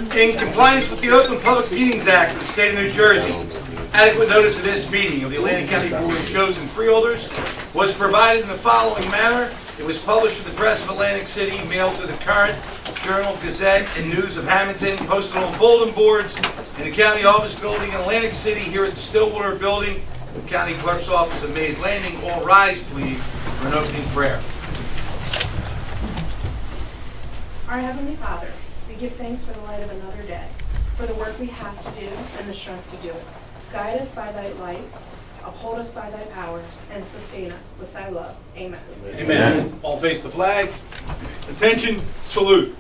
In compliance with the Open Public Meetings Act of the State of New Jersey, adequate notice of this meeting of the Atlantic County Board of Chosen Freeholders was provided in the following manner. It was published in the Press of Atlantic City, mailed to the Current, Journal, Gazette, and News of Hamilton, posted on bulletin boards in the County Office Building in Atlantic City, here at the Stillwater Building, the County Clerk's Office of Mays Landing. All rise, please, for an opening prayer. Our Heavenly Father, we give thanks for the light of another day, for the work we have to do and the strength to do it. Guide us by thy light, uphold us by thy power, and sustain us with thy love. Amen. Amen. All face the flag. Attention, salute.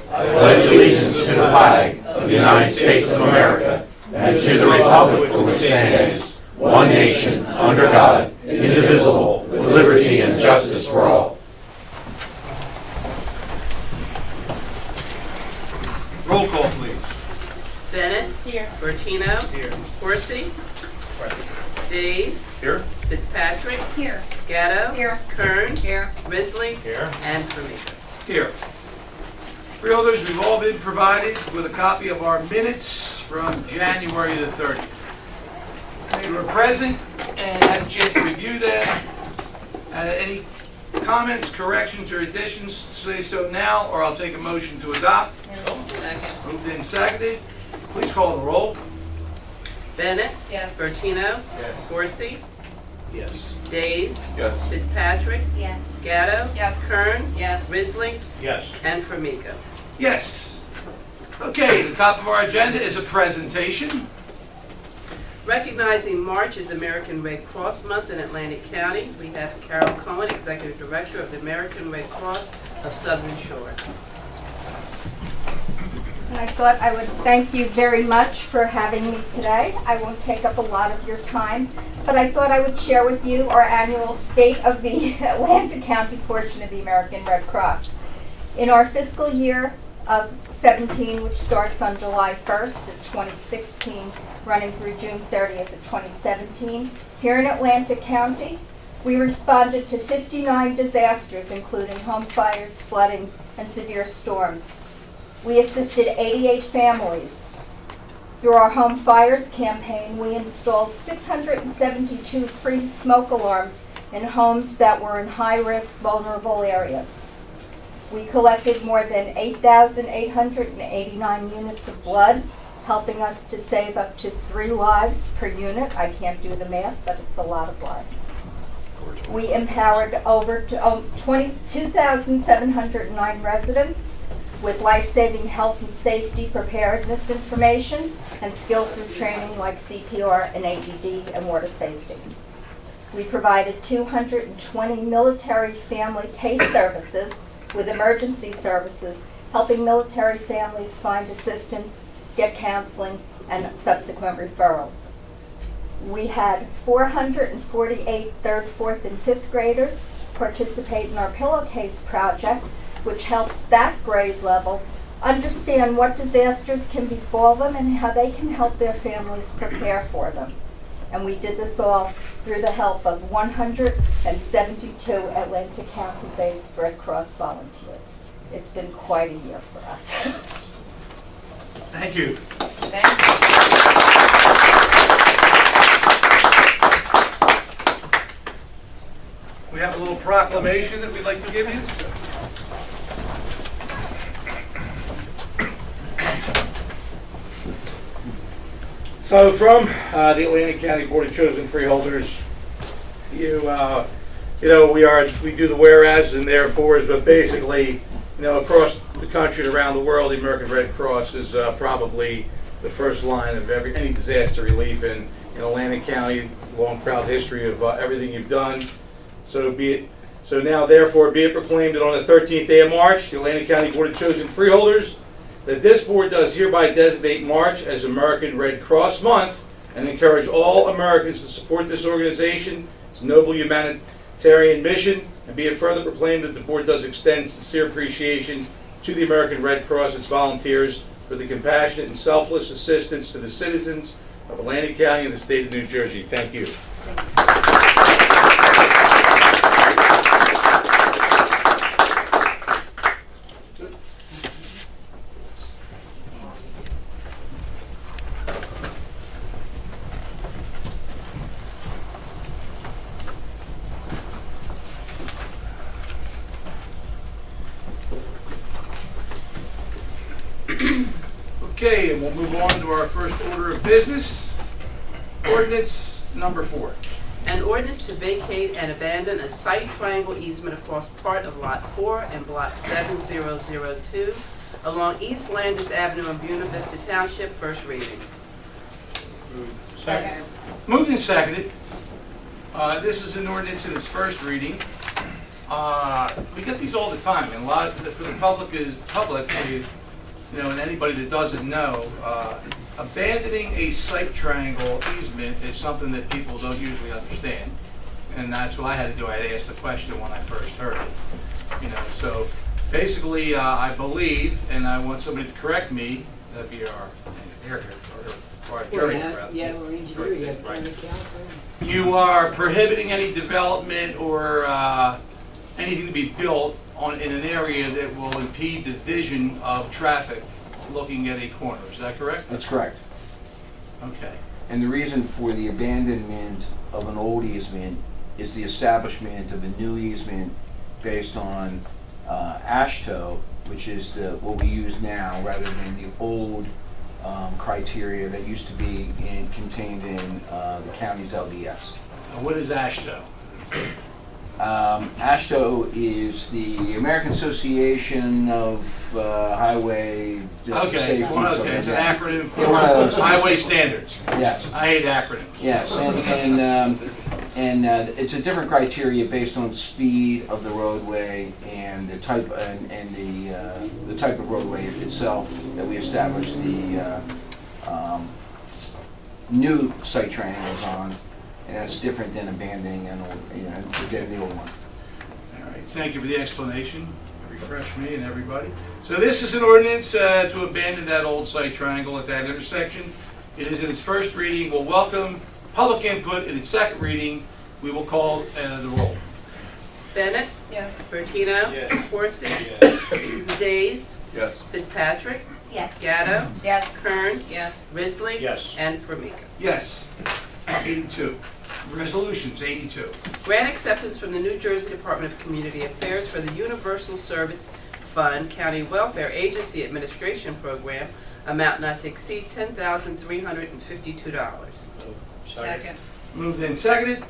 I pledge allegiance to the flag of the United States of America and to the republic for which it stands, one nation, under God, indivisible, with liberty and justice for all. Roll call, please. Bennett. Here. Bertino. Here. Horsey. Days. Here. Fitzpatrick. Here. Gatto. Here. Kern. Here. Risley. Here. And Farmiga. Here. Freeholders, we've all been provided with a copy of our minutes from January the 30th. You were present and had a chance to review them. Any comments, corrections, or additions, say so now, or I'll take a motion to adopt. Second. Moved and seconded. Please call the roll. Bennett. Yes. Bertino. Yes. Horsey. Yes. Days. Yes. Fitzpatrick. Yes. Gatto. Yes. Kern. Yes. Risley. Yes. And Farmiga. Yes. Okay, the top of our agenda is a presentation. Recognizing March as American Red Cross Month in Atlantic County, we have Carol Cohen, Executive Director of the American Red Cross of Southern Shore. And I thought I would thank you very much for having me today. I won't take up a lot of your time, but I thought I would share with you our annual State of the Atlantic County portion of the American Red Cross. In our fiscal year of 17, which starts on July 1st of 2016, running through June 30th of 2017, here in Atlantic County, we responded to 59 disasters, including home fires, flooding, and severe storms. We assisted 88 families. Through our Home Fires campaign, we installed 672 free smoke alarms in homes that were in high-risk, vulnerable areas. We collected more than 8,889 units of blood, helping us to save up to 3 lives per unit. I can't do the math, but it's a lot of lives. We empowered over 22,709 residents with life-saving health and safety preparedness information and skills through training like CPR and AED and water safety. We provided 220 military family case services with emergency services, helping military families find assistance, get counseling, and subsequent referrals. We had 448 third, fourth, and fifth graders participate in our pillowcase project, which helps that grade level understand what disasters can befall them and how they can help their families prepare for them. And we did this all through the help of 172 Atlantic County-based Red Cross volunteers. It's been quite a year for us. Thank you. Thank you. We have a little proclamation that we'd like to give you. So from the Atlantic County Board of Chosen Freeholders, we do the whereas and therefores, but basically, across the country and around the world, the American Red Cross is probably the first line of any disaster relief in Atlantic County. Long, proud history of everything you've done. So now, therefore, be it proclaimed that on the 13th day of March, the Atlantic County Board of Chosen Freeholders, that this board does hereby designate March as American Red Cross Month and encourage all Americans to support this organization, its noble humanitarian mission, and be it further proclaimed that the board does extend sincere appreciation to the American Red Cross, its volunteers, for the compassionate and selfless assistance to the citizens of Atlantic County and the state of New Jersey. Thank you. Okay, and we'll move on to our first order of business. Ordinance number 4. An ordinance to vacate and abandon a site triangle easement across part of Lot 4 and Block 7002 along East Landis Avenue in Buena Vista Township, first reading. Second. Moved and seconded. This is an ordinance in its first reading. We get these all the time, and a lot for the public, and anybody that doesn't know, abandoning a site triangle easement is something that people don't usually understand, and that's what I had to do. I had to ask the question when I first heard it. So basically, I believe, and I want somebody to correct me. That'd be our jury. Yeah, we're engineering, you have Right. county council. You are prohibiting any development or anything to be built in an area that will impede the vision of traffic looking at a corner. Is that correct? That's correct. Okay. And the reason for the abandonment of an old easement is the establishment of a new easement based on ASHTO, which is what we use now, rather than the old criteria that used to be contained in the county's LDS. What is ASHTO? ASHTO is the American Association of Highway Okay, Safety. it's an acronym for Yeah, one of those. highway standards. Yes. I hate acronyms. Yes, and it's a different criteria based on speed of the roadway and the type the type of roadway itself that we established the new site triangles on, and that's different than abandoning an old, forgetting the old one. All right, thank you for the explanation. Refresh me and everybody. So this is an ordinance to abandon that old site triangle at that intersection. It is in its first reading. We'll welcome public input. In its second reading, we will call the roll. Bennett? Yes. Bertino? Yes. Corsi? Yes. Days? Yes. Fitzpatrick? Yes. Gatto? Yes. Kern? Yes. Risley? Yes. And Formica. Yes. 82. Resolutions, 82. Grant acceptance from the New Jersey Department of Community Affairs for the Universal Service Fund County Welfare Agency Administration Program, amount not to exceed $10,352. Second. Moved and seconded.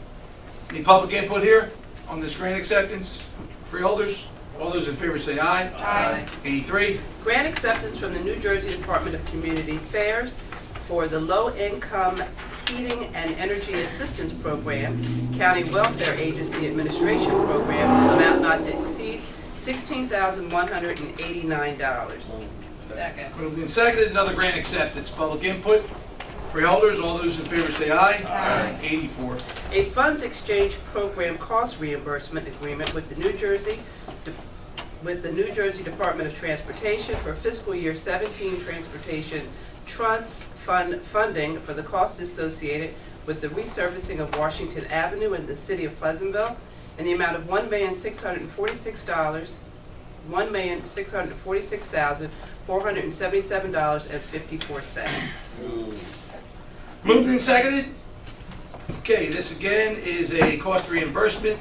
Any public input here on this grant acceptance? Freeholders? All those in favor say aye. Aye. 83. Grant acceptance from the New Jersey Department of Community Affairs for the Low Income Heating and Energy Assistance Program, County Welfare Agency Administration Program, amount not to exceed $16,189. Second. Moved and seconded. Another grant acceptance. Public input. Freeholders, all those in favor say aye. Aye. 84. A funds exchange program cost reimbursement agreement with the New Jersey Department of Transportation for fiscal year 17 transportation trust funding for the costs associated with the resurfacing of Washington Avenue in the city of Pleasantville in the amount of $1,646,477.54. Moved and seconded. Okay, this again is a cost reimbursement,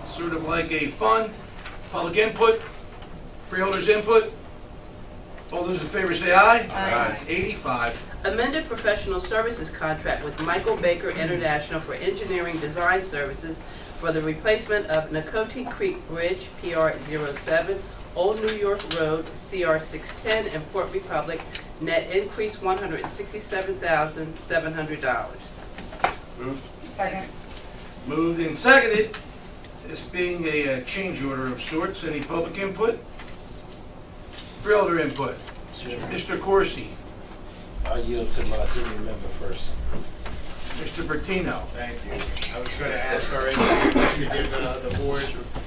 sort of like a fund. Public input. Freeholders input. All those in favor say aye. Aye. 85. Amended professional services contract with Michael Baker International for engineering design services for the replacement of Nakoti Creek Bridge, PR-07, Old New York Road, CR-610, in Port Republic, net increase $167,700. Second. Moved and seconded. This being a change order of sorts. Any public input? Freeholder input. Mr. Corsi. I'll yield to my senior member first. Mr. Bertino. Thank you. I was going to ask already, to give the board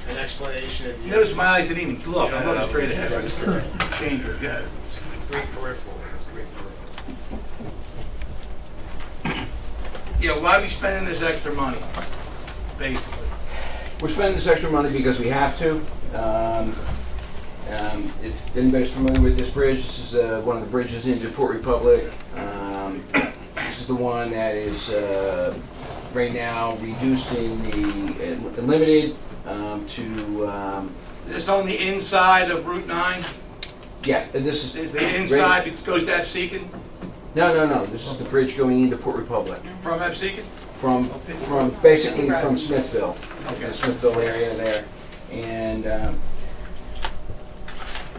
an explanation. You notice my eyes didn't even look. I'm looking straight ahead. Change order. Go ahead. Great peripheral. It's great peripheral. Yeah, why are we spending this extra money, basically? We're spending this extra money because we have to. If anybody's familiar with this bridge, this is one of the bridges into Port Republic. This is the one that is right now reduced in the limited to. Is this on the inside of Route 9? Yeah, this is. Is the inside that goes to Absecon, No, this is the bridge going into Port Republic. from Absecon? From basically from Smithville, Okay. the Smithville area there. And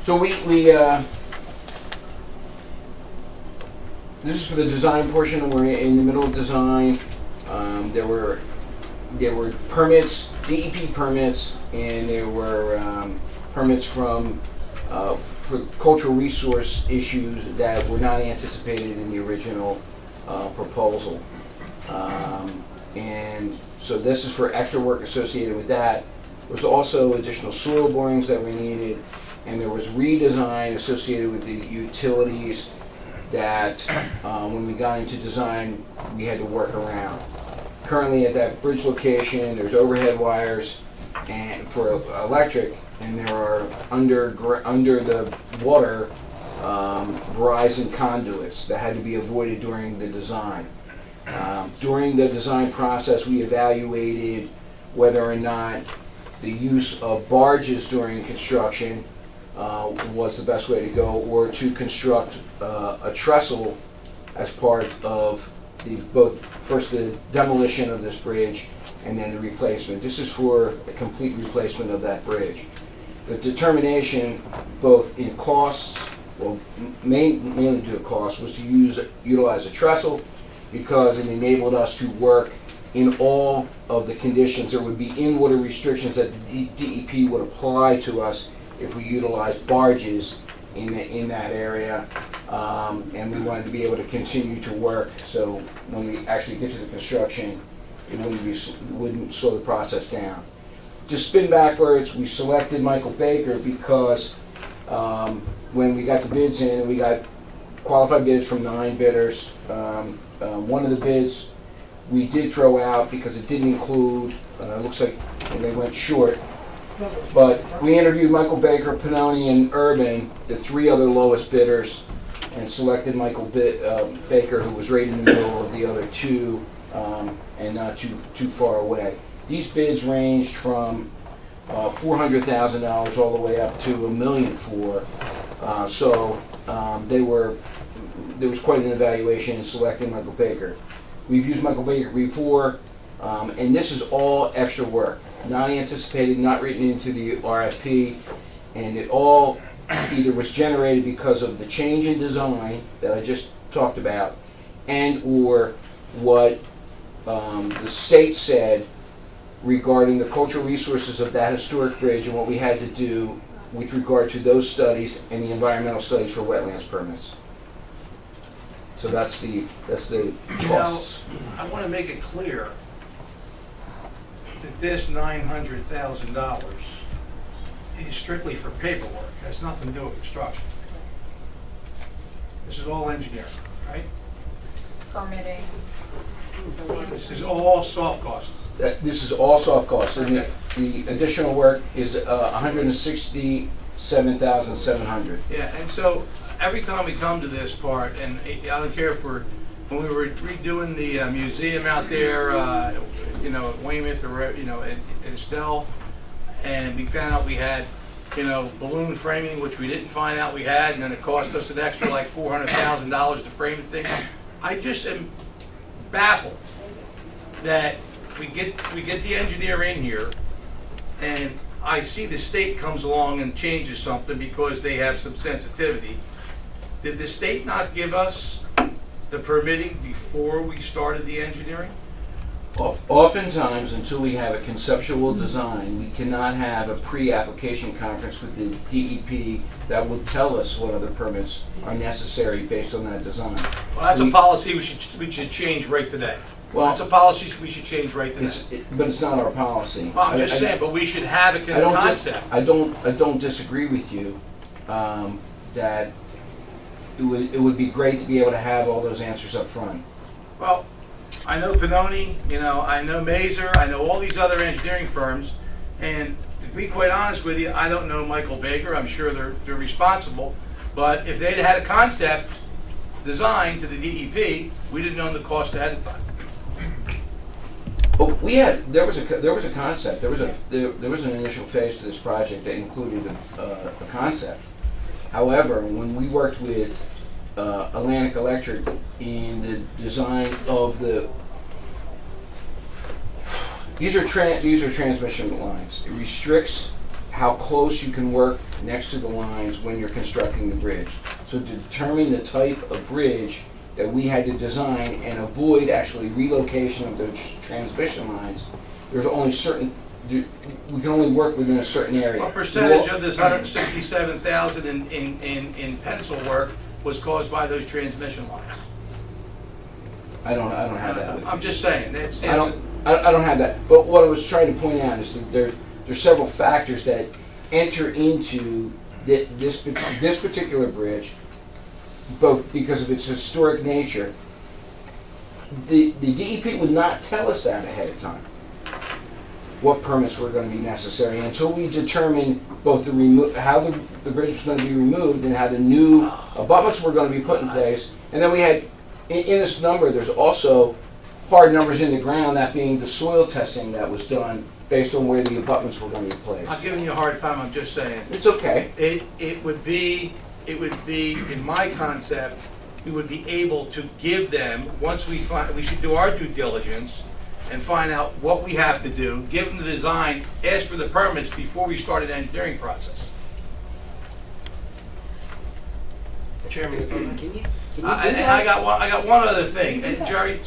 so we this is for the design portion, and we're in the middle of design. There were permits, DEP permits, and there were permits from for cultural resource issues that were not anticipated in the original proposal. And so this is for extra work associated with that. There was also additional soil borings that were needed, and there was redesign associated with the utilities that when we got into design, we had to work around. Currently at that bridge location, there's overhead wires and for electric, and there are under the water Verizon conduits that had to be avoided during the design. During the design process, we evaluated whether or not the use of barges during construction was the best way to go, or to construct a trestle as part of first the demolition of this bridge and then the replacement. This is for a complete replacement of that bridge. The determination, both in costs, well, mainly due to cost, was to utilize a trestle because it enabled us to work in all of the conditions. There would be in-water restrictions that the DEP would apply to us if we utilized barges in that area, and we wanted to be able to continue to work, so when we actually get to the construction, it wouldn't slow the process down. To spin backwards, we selected Michael Baker because when we got the bids in, we got qualified bids from 9 bidders. One of the bids we did throw out because it didn't include, it looks like they went short, but we interviewed Michael Baker, Pannoni, and Urban, the 3 other lowest bidders, and selected Michael Baker, who was right in the middle of the other 2 and not too far away. These bids ranged from $400,000 all the way up to $1.4 million. So there was quite an evaluation in selecting Michael Baker. We've used Michael Baker before, and this is all extra work, not anticipated, not written into the RFP, and it all either was generated because of the change in design that I just talked about, and or what the state said regarding the cultural resources of that historic bridge and what we had to do with regard to those studies and the environmental studies for wetlands permits. So that's the costs. I want to make it clear that this $900,000 is strictly for paperwork. It has nothing to do with construction. This is all engineering, right? Permitting. This is all soft costs. This is all soft costs, and the additional work is $167,700. Yeah, and so every time we come to this part, and I don't care if when we were redoing the museum out there, at Weymouth or, in Estelle, and we found out we had, balloon framing, which we didn't find out we had, and then it cost us an extra like $400,000 to frame the thing. I just am baffled that we get the engineer in here, and I see the state comes along and changes something because they have some sensitivity. Did the state not give us the permitting before we started the engineering? Oftentimes, until we have a conceptual design, we cannot have a pre-application conference with the DEP that will tell us what other permits are necessary based on that design. Well, that's a policy we should change right today. Well, That's a policy we should change right today. but it's not our policy. Well, I'm just saying, but we should have a concept. I don't disagree with you that it would be great to be able to have all those answers up front. Well, I know Pannoni, I know Mazer, I know all these other engineering firms, and to be quite honest with you, I don't know Michael Baker. I'm sure they're responsible, but if they'd had a concept designed to the DEP, we didn't know the cost ahead of time. Oh, there was a concept. There was an initial phase to this project that included a concept. However, when we worked with Atlantic Electric in the design of these are transmission lines. It restricts how close you can work next to the lines when you're constructing the bridge. So to determine the type of bridge that we had to design and avoid actually relocation of those transmission lines, there's only we can only work within a certain area. What percentage of this 167,000 in pencil work was caused by those transmission lines? I don't have that with me. I'm just saying, I don't have that. But what I was trying to point out is that there's several factors that enter into this particular bridge, both because of its historic nature. The DEP would not tell us that ahead of time, what permits were going to be necessary, until we determined both how the bridge was going to be removed and how the new abutments were going to be put in place. And then we had, in this number, there's also hard numbers in the ground, that being the soil testing that was done based on where the abutments were going to be placed. I'm giving you a hard time, I'm just saying. It's okay. It would be, in my concept, we would be able to give them, once we should do our due diligence and find out what we have to do, give them the design, ask for the permits before we start an engineering process. Chairman, if I may. Can you And I got one other thing, and Jerry,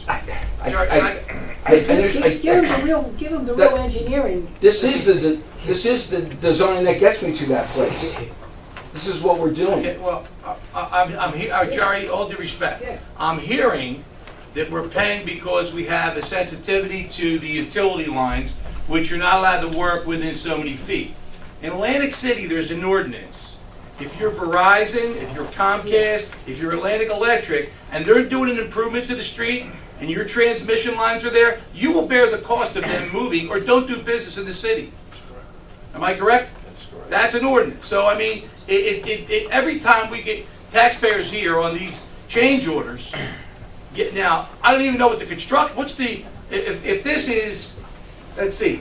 give them the real engineering. This is the design that gets me to that place. This is what we're doing. okay, well, I'm here, Jerry, all due respect. Yeah. I'm hearing that we're paying because we have a sensitivity to the utility lines, which you're not allowed to work within so many feet. In Atlantic City, there's an ordinance. If you're Verizon, if you're Comcast, if you're Atlantic Electric, and they're doing an improvement to the street, and your transmission lines are there, you will bear the cost of them moving or don't do business in the city. Am I correct? That's correct. That's an ordinance. So, I mean, every time we get taxpayers here on these change orders, now, I don't even know what the if this is, let's see,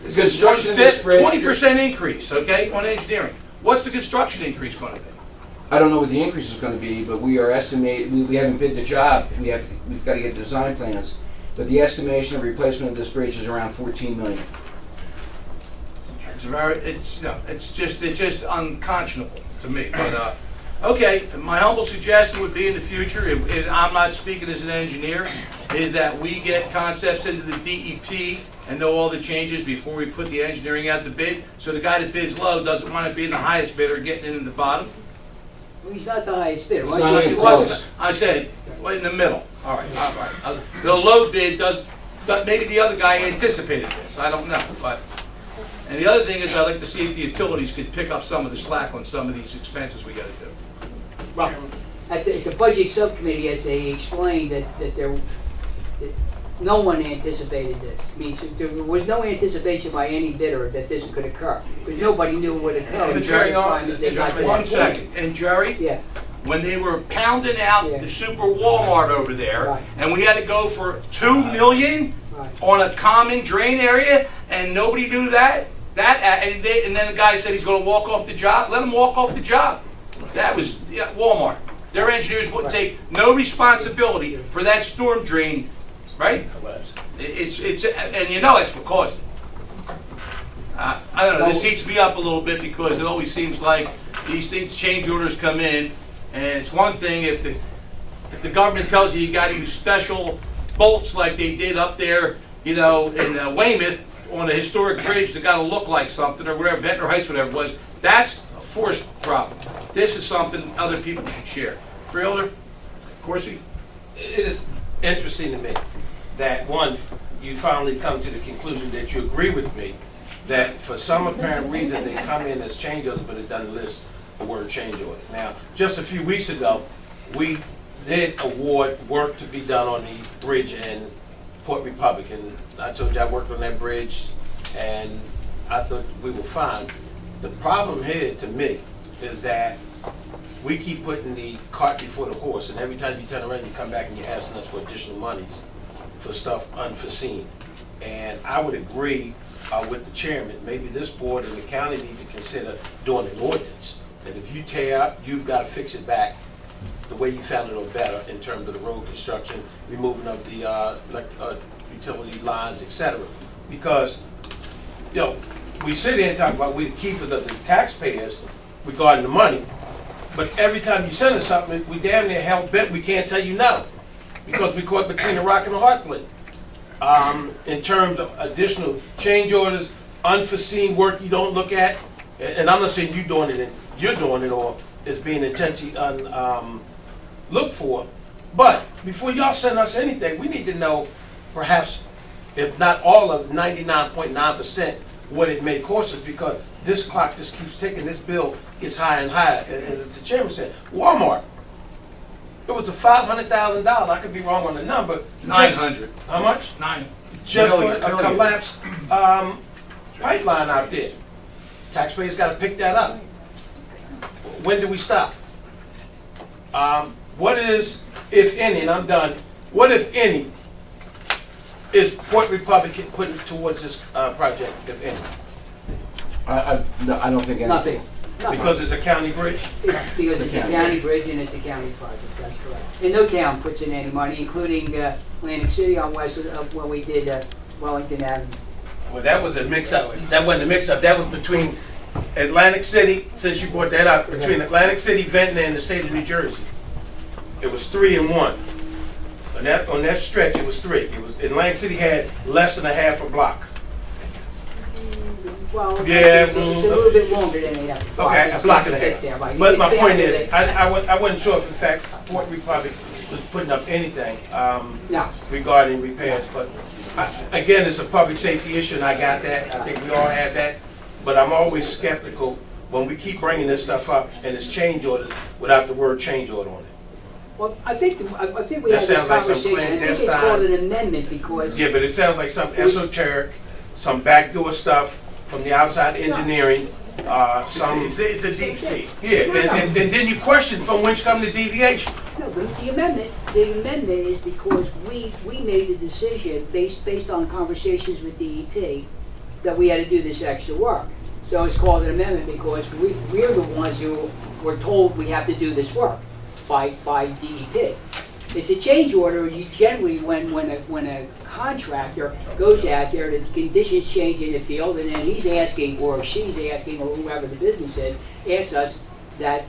this is Construction of this bridge- 20% increase, okay, on engineering. What's the construction increase going to be? I don't know what the increase is going to be, but we are estimating, we haven't bid the job. We've got to get design plans. But the estimation of replacement of this bridge is around 14 million. It's just unconscionable to me, but, okay, my humble suggestion would be in the future, and I'm not speaking as an engineer, is that we get concepts into the DEP and know all the changes before we put the engineering out to bid, so the guy that bids low doesn't want to be the highest bidder getting in the bottom. Well, he's not the highest bidder. It's not even close. I said, well, in the middle. All right. The low bid maybe the other guy anticipated this, I don't know, but. And the other thing is, I'd like to see if the utilities could pick up some of the slack on some of these expenses we gotta do. Well, at the budget subcommittee, as they explained, that no one anticipated this. I mean, so there was no anticipation by any bidder that this could occur, because nobody knew what it occurred. And Jerry, as time as they got to that one point. second, and Jerry, Yeah, when they were pounding out Yeah. the super Walmart over there, Right. and we had to go for $2 million right. on a common drain area, and nobody knew that, and then the guy said he's gonna walk off the job, let him walk off the job. That was, Walmart. Their engineers wouldn't take no responsibility for that storm drain, right? It's and you know it's what caused it. I don't know, this heats me up a little bit because it always seems like these things, change orders come in, and it's one thing if the government tells you gotta use special bolts like they did up there, in Weymouth on a historic bridge that gotta look like something, or whatever, Ventnor Heights, whatever it was, that's a forced problem. This is something other people should share. Freeholder, Corsi? It is interesting to me that, one, you finally come to the conclusion that you agree with me that for some apparent reason they come in as change orders, but it doesn't list the word change order. Now, just a few weeks ago, we did award work to be done on the bridge in Port Republic, and I told you I worked on that bridge, and I thought we were fine. The problem here, to me, is that we keep putting the cart before the horse, and every time you turn around, you come back and you're asking us for additional monies for stuff unforeseen. And I would agree with the chairman, maybe this board and the county need to consider doing an ordinance And if you tear up, you've got to fix it back the way you found it or better in terms of the road construction, removing of the utility lines, etc. Because, you know, we sit here and talk about we the keepers of the taxpayers regarding the money, but every time you send us something, we damn near hell bent we can't tell you no, because we caught between a rock and a hard place. In terms of additional change orders, unforeseen work you don't look at, and I'm not saying you're doing it or it's being intentionally looked for, but before y'all send us anything, we need to know perhaps, if not all of 99.9%, what it may cost us, because this clock just keeps ticking, this bill gets higher and higher. And as the chairman said, Walmart, it was a $500,000, I could be wrong on the number. 900. How much? 9. Just for Million. a collapsed pipeline out there. Taxpayers got to pick that up. When do we stop? What is, if any, and I'm done, what if any is Port Republic putting towards this project, if any? No, I don't think anything. Nothing. Because it's a county bridge? It's because it's a county bridge and it's a county project, that's correct. And no town puts in any money, including Atlantic City on west of when we did Wellington Avenue. Well, that was a mix-up. That wasn't a mix-up. That was between Atlantic City, since you brought that up, between Atlantic City, Ventnor, and the state of New Jersey. It was 3 and 1. On that stretch, it was 3. It was Atlantic City had less than a half a block. Well, Yeah, it's a little bit longer than that. Okay, a block and a half. But my point is, I wasn't sure if in fact Port Republic was putting up anything No. regarding repairs. But again, it's a public safety issue, and I got that. I think we all have that. But I'm always skeptical when we keep bringing this stuff up and it's change orders without the word change order on it. Well, I think we That had this sounds like some conversation, I think it's clandestine- called an amendment because. Yeah, but it sounds like some esoteric, some backdoor stuff from the outside engineering, some... It's a deep state. Yeah, and then you question from whence come the deviation. No, but the amendment is because we made the decision based on conversations with DEP that we had to do this extra work. So it's called an amendment because we're the ones who were told we have to do this work by DEP. It's a change order. You generally, when a contractor goes out there, the conditions change in the field, and then he's asking, or she's asking, or whoever the business is, asks us that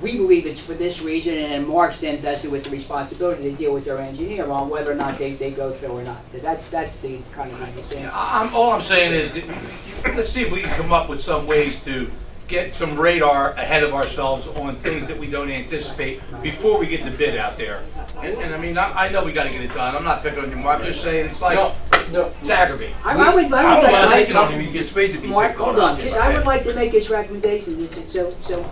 we believe it's for this reason, and then Mark's then vested with the responsibility to deal with their engineer on whether or not they go through or not. That's the kind of understanding. All I'm saying is, that let's see if we can come up with some ways to get some radar ahead of ourselves on things that we don't anticipate before we get the bid out there. And I mean, I know we got to get it done. I'm not picking on you, Mark. I'm just saying it's like, No. it's aggravating. I would I don't mind like making on him, you get paid to be Mark, picked hold on. on. Just, I would like to make this recommendation, so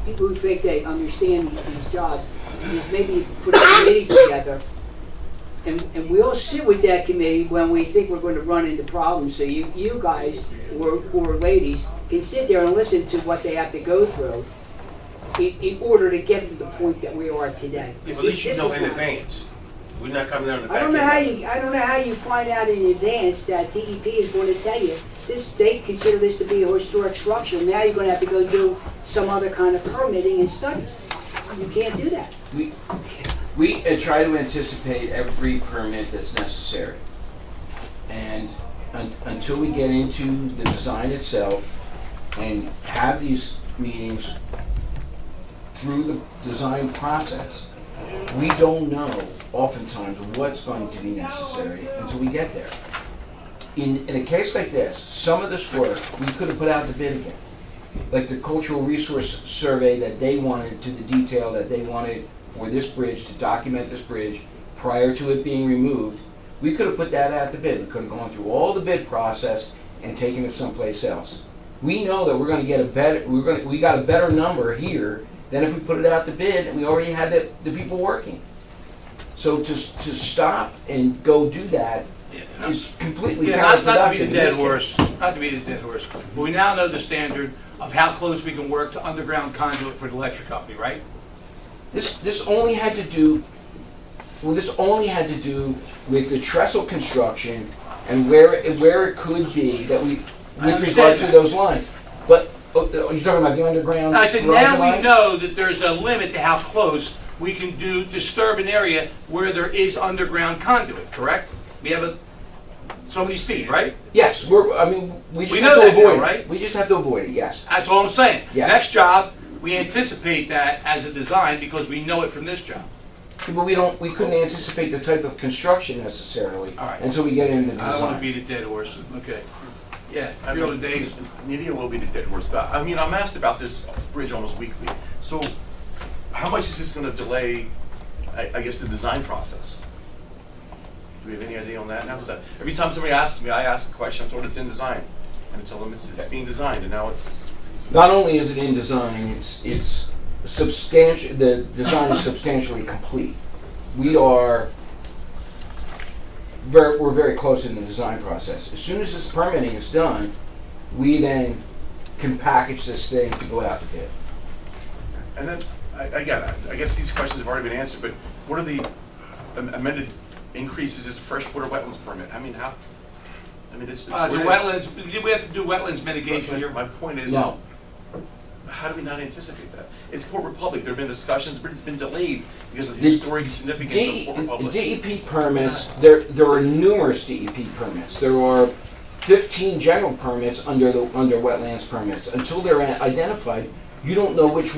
people who think they understand these jobs, is maybe put a committee together, and we'll sit with that committee when we think we're going to run into problems, so you guys, or ladies, can sit there and listen to what they have to go through in order to get to the point that we are today. Yeah, but at least you This know is in not- advance. We're not coming down the back I don't end. know how you find out in advance that DEP is going to tell you they consider this to be a historic structure. Now you're going to have to go do some other kind of permitting and studies. You can't do that. We try to anticipate every permit that's necessary. And until we get into the design itself and have these meetings through the design process, we don't know oftentimes what's going to be necessary until we get there. In a case like this, some of this work we could have put out the bid again. Like the cultural resource survey that they wanted, to the detail that they wanted for this bridge, to document this bridge prior to it being removed, we could have put that out the bid. We could have gone through all the bid process and taken it someplace else. We know that we're going to get we got a better number here than if we put it out the bid and we already had the people working. So to stop and go do that is completely Yeah, counterproductive. not to be in the dead this case. horse, not to be the dead horse, but we now know the standard of how close we can work to underground conduit for the electric company, right? This only had to do with the trestle construction and where it could be that we, with regard to those lines. But Oh, are you talking about the underground? I said, Verizon now we line? know that there's a limit to how close we can disturb an area where there is underground conduit, correct? We have so many feet, right? Yes, we just We have know to that now, avoid it. right? We just have to avoid it, yes. That's all I'm saying. Yes. Next job, we anticipate that as a design because we know it from this job. But we couldn't anticipate the type of construction necessarily All right. until we get into the I don't want to design. beat a dead horse. Okay. Yeah, I the early mean, days. maybe it will be the dead horse, but I mean, I'm asked about this bridge almost weekly. So how much is this gonna delay, I guess, the design process? Do we have any idea on that now? 'Cause every time somebody asks me, I ask a question, I'm told it's in design. And I tell them it's being designed, and now it's, Not only is it in design, it's substantial, the design is substantially complete. We're very close in the design process. As soon as this permitting is done, we then can package this thing to go out to bid. and then, I guess these questions have already been answered, but what are the amended increases as freshwater wetlands permit? I mean, how, I mean, it's. The wetlands, we have to do wetlands mitigation here. My point is. No. How do we not anticipate that? It's Port Republic, there have been discussions, but it's been delayed because of the The historic significance of Port Republic. DEP permits, there are numerous DEP permits. There are 15 general permits under wetlands permits. Until they're identified, you don't know which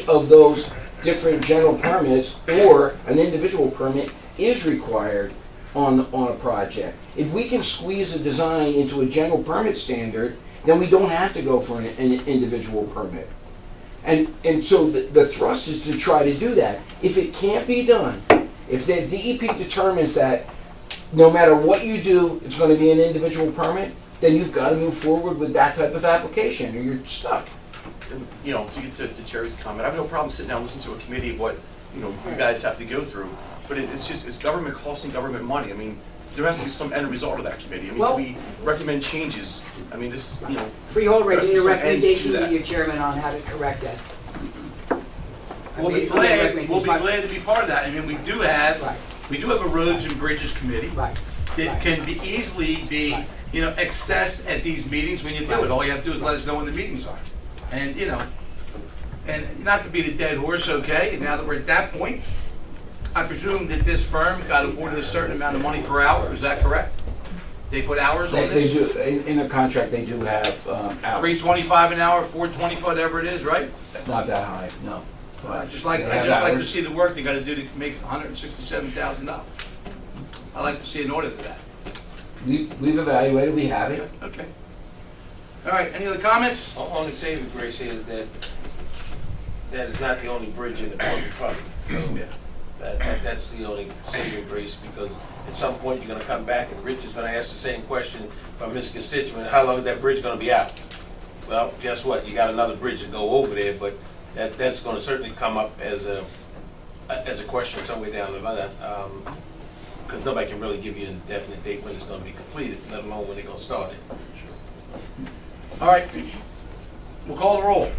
of those different general permits or an individual permit is required on a project. If we can squeeze a design into a general permit standard, then we don't have to go for an individual permit. And so the thrust is to try to do that. If it can't be done, if the DEP determines that no matter what you do, it's going to be an individual permit, then you've got to move forward with that type of application or you're stuck. And, you know, to get to Jerry's comment, I have no problem sitting down and listening to a committee of what, you know, you guys have to go through, but it's government costing government money. I mean, there has to be some end result of that committee. I mean, Well- we recommend changes. I mean, this, you know. Freeholder, I there has to need be a some ends to recommendation that. from your chairman on how to correct that. We'll be glad to be part of that. I mean, we do have Right. a roads and bridges committee. Right. That can easily be, accessed at these meetings when you do it. All you have to do is let us know when the meetings are. And, and not to beat a dead horse, okay, and now that we're at that point, I presume that this firm got afforded a certain amount of money per hour, is that correct? They put hours on They this? do, in their contract, they do have hours. $3.25 an hour, $4.20, whatever it is, right? Not that high, no. I'd just like They have to hours. see the work they gotta do to make $167,000. I'd like to see an audit of that. We've evaluated, we have it. Okay. All right, any other comments? Only saving grace is that that is not the only bridge in the Port Republic. So that's the only saving grace, because at some point you're gonna come back and Rich is gonna ask the same question from his constituent, how long is that bridge gonna be out? Well, guess what? You got another bridge to go over there, but that's gonna certainly come up as a question somewhere down the line. Because nobody can really give you a definite date when it's gonna be completed, let alone when they're gonna start it. All right, we'll call the roll.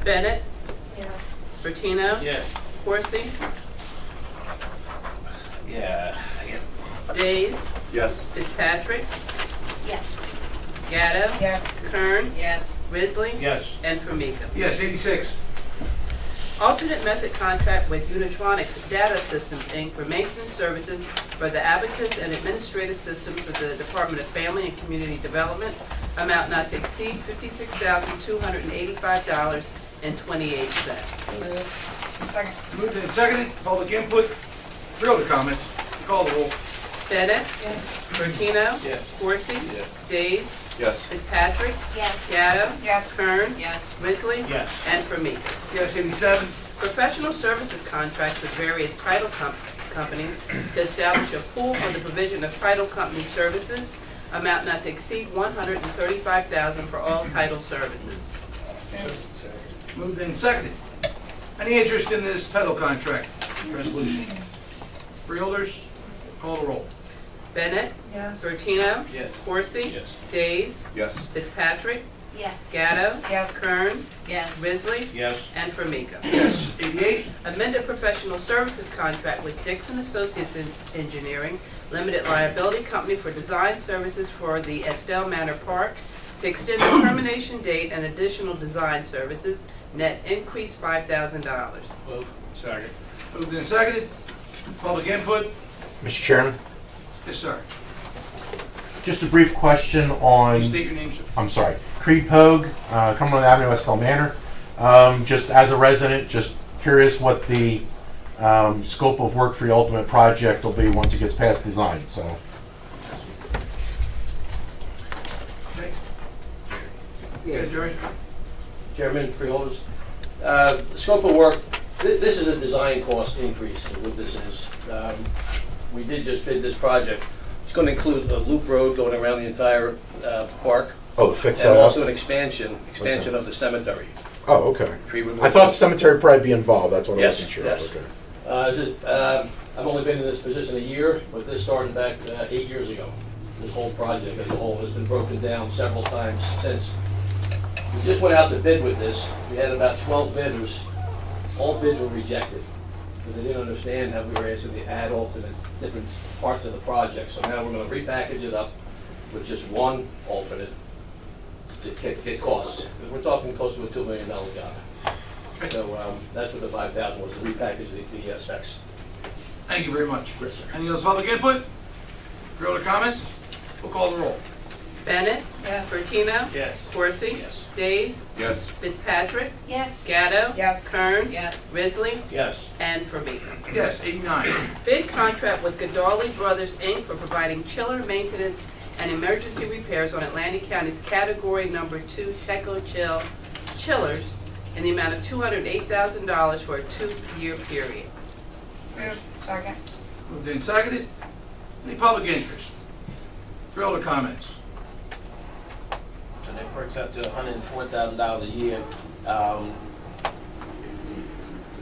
Bennett, Yes. Bertino, Yes. Corsi, Yeah. Days, Yes. Fitzpatrick, Yes. Gatto, Yes. Kern, Yes. Risley, Yes. and Formica. Yes, 86. Alternate method contract with Unitronics Data Systems, Inc. for maintenance services for the abacus and administrative systems for the Department of Family and Community Development, amount not to exceed $56,285.28. Move. Second. Moved and seconded, public input, Freeholder comments, call the roll. Bennett, Yes. Bertino, Yes. Corsi, Yes. Days, Yes. Fitzpatrick, Yes. Gatto, Yes. Kern, Yes. Risley, Yes. and Formica. Yes, 87. Professional services contracts with various title companies to establish a pool for the provision of title company services, amount not to exceed $135,000 for all title services. Moved and seconded. Any interest in this title contract resolution? Freeholders, call the roll. Bennett, Yes. Bertino, Yes. Corsi, Yes. Days, Yes. Fitzpatrick, Yes. Gatto, Yes. Kern, Yes. Risley, Yes. and Formica. Yes, 88. Amended professional services contract with Dixon Associates Engineering, Limited Liability Company for design services for the Estelle Manor Park, To extend the termination date and additional design services, net increase $5,000. Move. Second. Moved and seconded. Public input? Mr. Chairman, Yes, sir. just a brief question Please on, state your name, sir. I'm sorry, Creed Pogue, Cumberland Avenue, Westell Manor. Just as a resident, just curious what the scope of work for the ultimate project will be once it gets past design, so. Yeah, Jerry? Chairman, freeholders. The scope of work, this is a design cost increase, is what this is. We did just bid this project. It's going to include a loop road going around the entire park, Oh, to fix that and up? also an expansion of the cemetery. Oh, okay. Tree removal. I thought the cemetery would probably be involved, that's what I Yes, wasn't sure. yes. Okay. I've only been in this position a year, but this started back 8 years ago. This whole project as a whole has been broken down several times since. We just went out to bid with this. We had about 12 bidders. All bids were rejected because they didn't understand how we were asking to add alternate different parts of the project. So now we're going to repackage it up with just one alternate to get costs. We're talking close to a $2 million job. So that's what the 5,000 was, to repackage the specs. Thank you very much. Any other public input? Further comments? We'll call the roll. Bennett? Yes. Bertino? Yes. Corsi? Yes. Days? Yes. Fitzpatrick? Yes. Gatto? Yes. Kern? Yes. Risley? Yes. And Formica. Yes, 89. Bid contract with Godali Brothers, Inc. for providing chiller maintenance and emergency repairs on Atlantic County's Category Number 2 Teco Chill chillers in the amount of $208,000 for a 2-year period. Move. Second. Moved and seconded. Any public interest? Further comments? And that works out to $104,000 a year.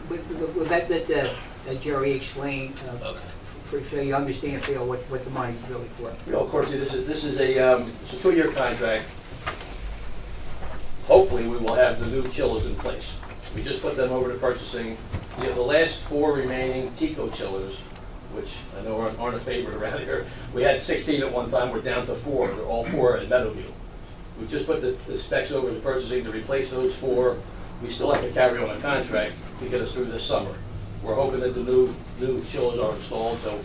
With that Jerry explained, so you understand, Phil, what the money's really for. Of course, this is a 2-year contract. Hopefully, we will have the new chillers in place. We just put them over to purchasing. We have the last 4 remaining Tico chillers, which I know aren't a favorite around here. We had 16 at one time, we're down to 4. They're all 4 at Meadowview. We just put the specs over to purchasing to replace those 4. We still have to carry on a contract to get us through this summer. We're hoping that the new chillers are installed, so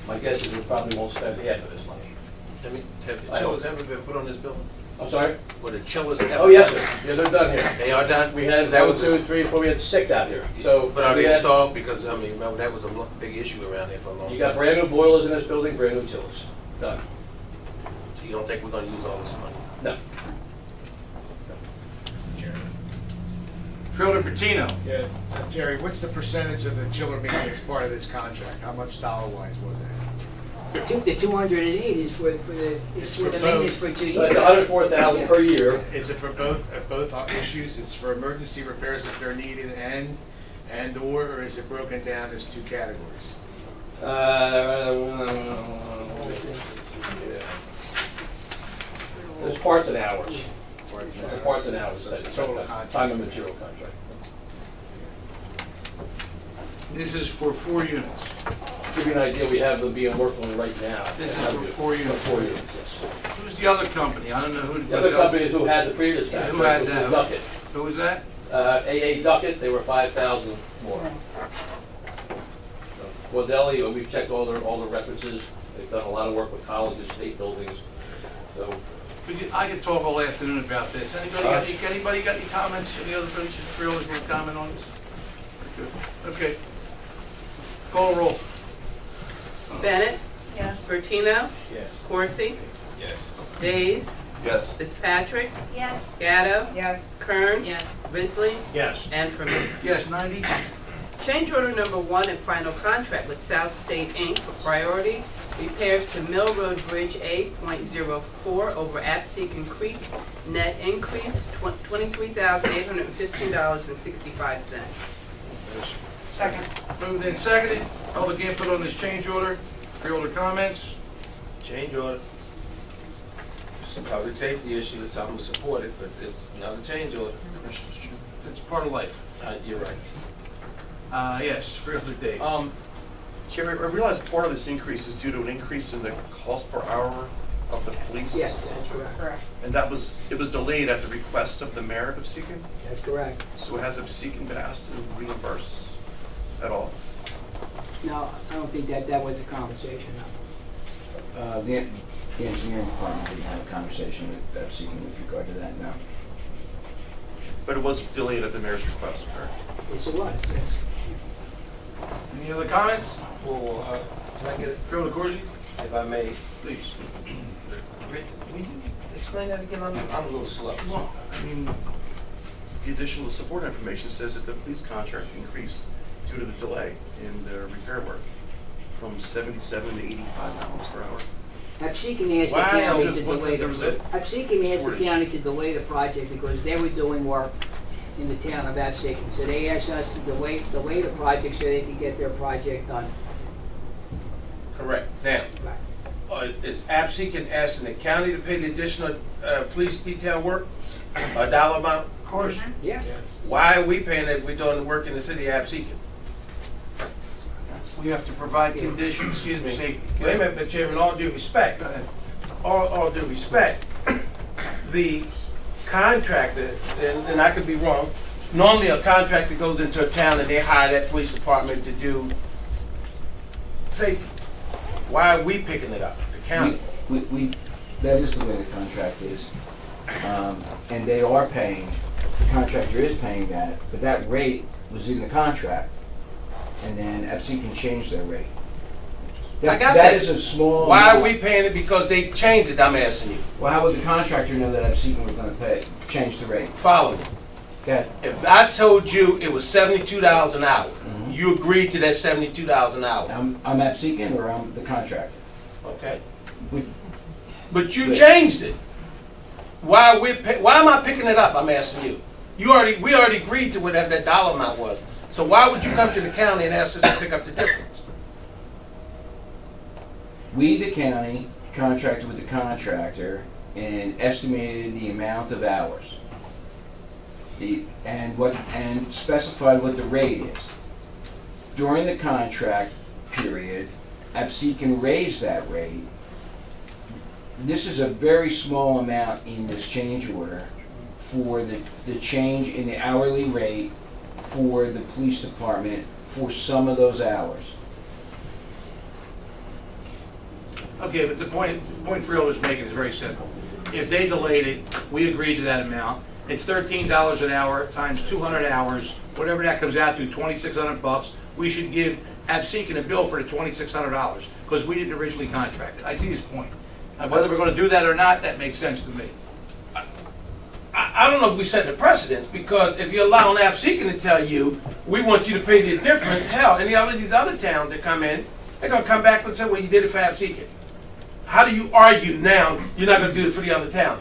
my guess is we probably won't spend half of this money. Have the chillers ever been put on this building? I'm sorry? Were the chillers ever? Oh, yes, sir. Yeah, they're done here. They are done? We had That 1, was 2, 3, 4, we had 6 out here. So, But are we they had- installed? Because, I mean, remember, that was a big issue around there for a long time. You got brand new boilers in this building, brand new chillers. Done. So you don't think we're gonna use all this money? No. Fielder Patino. Yeah, Jerry, what's the percentage of the chiller maintenance part of this contract? How much dollar-wise was that? The 208 is for the It's for maintenance both. for 2 So it's years. $104,000 per year. Is it for both issues? It's for emergency repairs if they're needed or is it broken down as 2 categories? There's parts and hours. There's parts and hours. That's a total contract. Time and material contract. This is for 4 units. To give you an idea, we have them being worked on right now. This is for 4 units. 4 units, yes. Who's the other company? I don't know who. The other companies who had the previous contract. Who had was that? Duckett. Who was that? AA Duckett, they were 5,000 more. Cordelli, we've checked all their references. They've done a lot of work with colleges, state buildings. So I could talk all afternoon about this. Anybody got any comments? Any other freeholders want to comment on this? Good. Okay. Call a roll. Bennett? Yes. Bertino? Yes. Corsi? Yes. Days? Yes. Fitzpatrick? Yes. Gatto? Yes. Kern? Yes. Risley? Yes. And Formica. Yes, 90. Change order number 1 and final contract with South State Inc. for priority repairs to Mill Road Bridge A.04 over Absecon Creek. Net increase $23,815.65. Second. Moved and seconded. Public input on this change order. Freeholder comments. Change order. It's a public safety issue. It's something to support it, but it's not a change order. It's part of life. You're right. Yes, Freeholder Days. Jerry, I realize part of this increase is due to an increase in the cost per hour of the police? Yes, that's correct. Correct. And it was delayed at the request of the mayor of Absecon? That's correct. So has Absecon been asked to reimburse at all? No, I don't think that was a conversation, no. The engineering department didn't have a conversation with Seeking with regard to that, no. But it was delayed at the mayor's request, correct? Yes, it was, yes. Any other comments? Or, can I get it? Freeholder Corsi, if I may, please. Rick, will you explain that again? I'm a little slow. Well, I mean, the additional support information says that the police contract increased due to the delay in the repair work from 77 to 85 miles per hour. Absecon asked the Why? county Just to what- delay there was a Absecon asked the shortage. county to delay the project because they were doing work in the town of Absecon. So they asked us to delay the project so they could get their project done. Correct. Now, is Absecon asking the county to pay the additional police detail work, a dollar amount? Of course. Yeah. Why are we paying it if we're doing the work in the city of Absecon? We have to provide conditions, Excuse me. safety. Wait a minute, but Chairman, all due respect, all due respect, the contractor, and I could be wrong, normally a contractor goes into a town and they hire that police department to do safety. Why are we picking it up, the county? That is the way the contract is. And they are paying, the contractor is paying that, but that rate was in the contract. And then Absecon changed their rate. I got That that. is a small. Why are amount. we paying it? Because they changed it, I'm asking you. Well, how would the contractor know that Absecon was gonna change the rate? Follow me. Okay. If I told you it was $72 an hour, Mhm. you agreed to that $72 an hour, I'm Absecon or I'm the contractor? okay? We- But you Wait. changed it. Why am I picking it up? I'm asking you. We already agreed to whatever that dollar amount was. So why would you come to the county and ask us to pick up the difference? We, the county, contracted with the contractor and estimated the amount of hours. And specified what the rate is. During the contract period, Absecon raised that rate. This is a very small amount in this change order for the change in the hourly rate for the police department for some of those hours. Okay, but the point Freeholder's making is very simple. If they delayed it, we agreed to that amount. It's $13 an hour times 200 hours, whatever that comes out to, $2,600. We should give Absecon a bill for the $2,600 because we didn't originally contract it. I see his point. Now, whether we're going to do that or not, that makes sense to me. I don't know if we set the precedence, because if you're allowing Absecon to tell you, we want you to pay the difference, hell, these other towns that come in, they're going to come back and say, well, you did it for Absecon. How do you argue now you're not going to do it for the other town?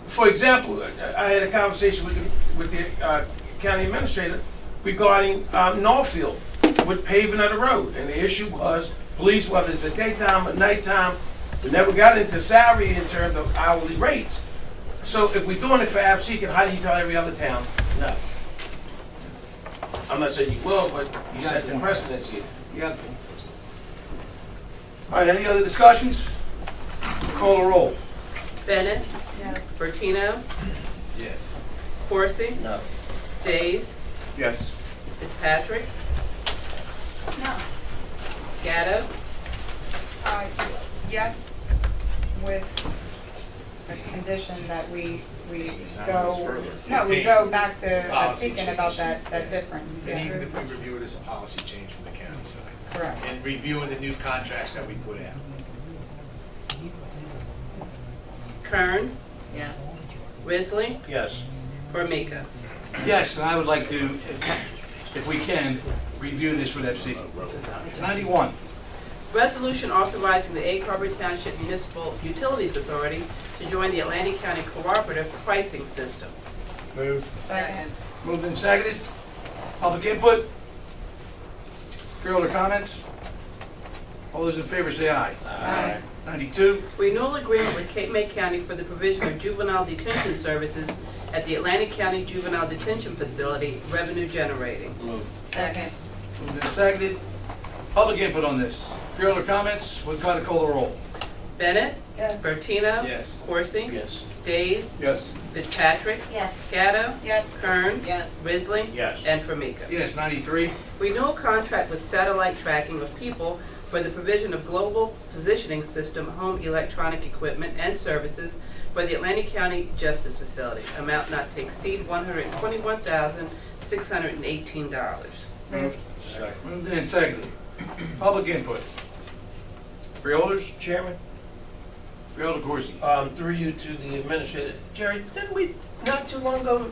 For example, I had a conversation with the county administrator regarding Northfield with paving of the road. And the issue was police, whether it's at daytime or nighttime, we never got into salary in terms of hourly rates. So if we're doing it for Absecon, how do you tell every other town no? I'm not saying you will, but you set the precedence here. You got it. All right, any other discussions? Call the roll. Bennett, Yes. Bertino, Yes. Corsi, No. Days, Yes. Fitzpatrick, No. Gatto, Yes, with the condition that we go, no, we go back to Policy thinking about change. that difference. And Yeah. even if we review it as a policy change from the county side. Correct. And reviewing the new contracts that we put out. Kern, Yes. Risley, Yes. Formica. Yes, and I would like to, if we can, review this with FC. 91. Resolution authorizing the Egg Harbor Township Municipal Utilities Authority to join the Atlantic County Cooperative Pricing System. Move. Second. Moved and seconded. Public input? Freeholder comments? All those in favor say aye. Aye. 92. Renewal agreement with Cape May County for the provision of juvenile detention services at the Atlantic County Juvenile Detention Facility, revenue generating. Move. Second. Moved and seconded. Public input on this. Freeholder comments? We've got to call the roll. Bennett, Yes. Bertino. Yes. Coursing. Yes. Days. Yes. Fitzpatrick. Yes. Gatto. Yes. Kern. Yes. Risley. Yes. And Formica. Yes, 93. Renewal contract with satellite tracking of people for the provision of global positioning system home electronic equipment and services for the Atlantic County Justice Facility. Amount not to exceed $121,618. Moved. Moved and seconded. Public input. Freeholders? Chairman, Freeholder Corsi. through you to the administrator. Jerry, didn't we not too long ago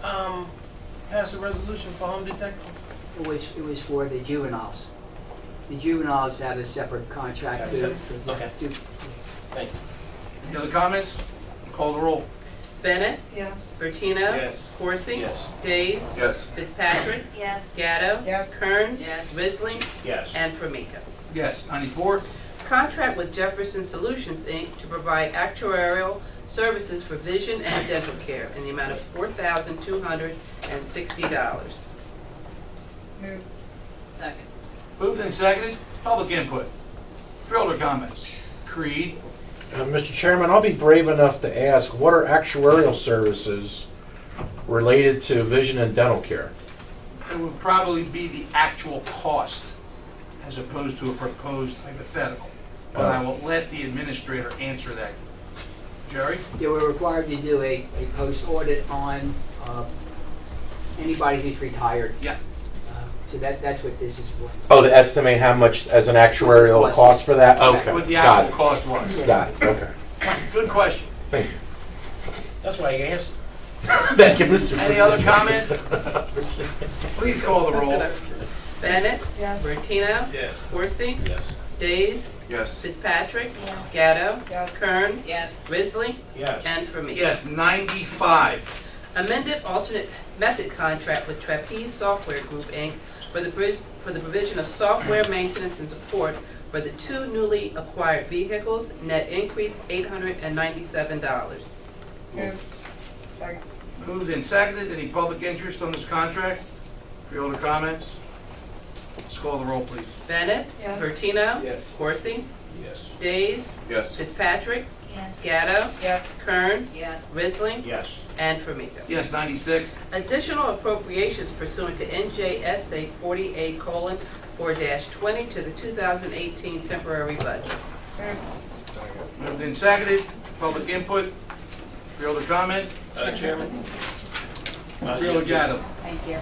pass a resolution for home detective? It was for the juveniles. The juveniles have a separate contract too. Okay. Thank you. Any other comments? Call the roll. Bennett. Yes. Bertino. Yes. Coursing. Yes. Days. Yes. Fitzpatrick. Yes. Gatto. Yes. Kern. Yes. Risley. Yes. And Formica. Yes, 94. Contract with Jefferson Solutions, Inc. to provide actuarial services for vision and dental care in the amount of $4,260. Moved. Second. Moved and seconded. Public input. Freeholder comments. Creed. Mr. Chairman, I'll be brave enough to ask, what are actuarial services related to vision and dental care? It would probably be the actual cost as opposed to a proposed hypothetical. But I will let the administrator answer that. Jerry? They were required to do a post audit on anybody who's retired. Yeah. So that's what this is for. Oh, to estimate how much as an actuarial cost for that? Okay, What the got actual cost was. it. Got it, okay. Good question. Thank you. That's why you asked. Thank you, Mr. Any other comments? Please call the roll. Bennett. Yes. Bertino. Yes. Coursing. Yes. Days. Yes. Fitzpatrick. Yes. Gatto. Yes. Kern. Yes. Risley. Yes. And Formica. Yes, 95. Amended alternate method contract with Trapeze Software Group, Inc. for the provision of software maintenance and support for the 2 newly acquired vehicles, net increase $897. Moved. Second. Moved and seconded. Any public interest on this contract? Freeholder comments? Let's call the roll, please. Bennett. Yes. Bertino. Yes. Coursing. Yes. Days. Yes. Fitzpatrick. Yes. Gatto. Yes. Kern. Yes. Risley. Yes. And Formica. Yes, 96. Additional appropriations pursuant to NJSA 48:4-20 to the 2018 temporary budget. Moved. Moved and seconded. Public input? Freeholder comment? Chairman? Freeholder Gatto. Thank you.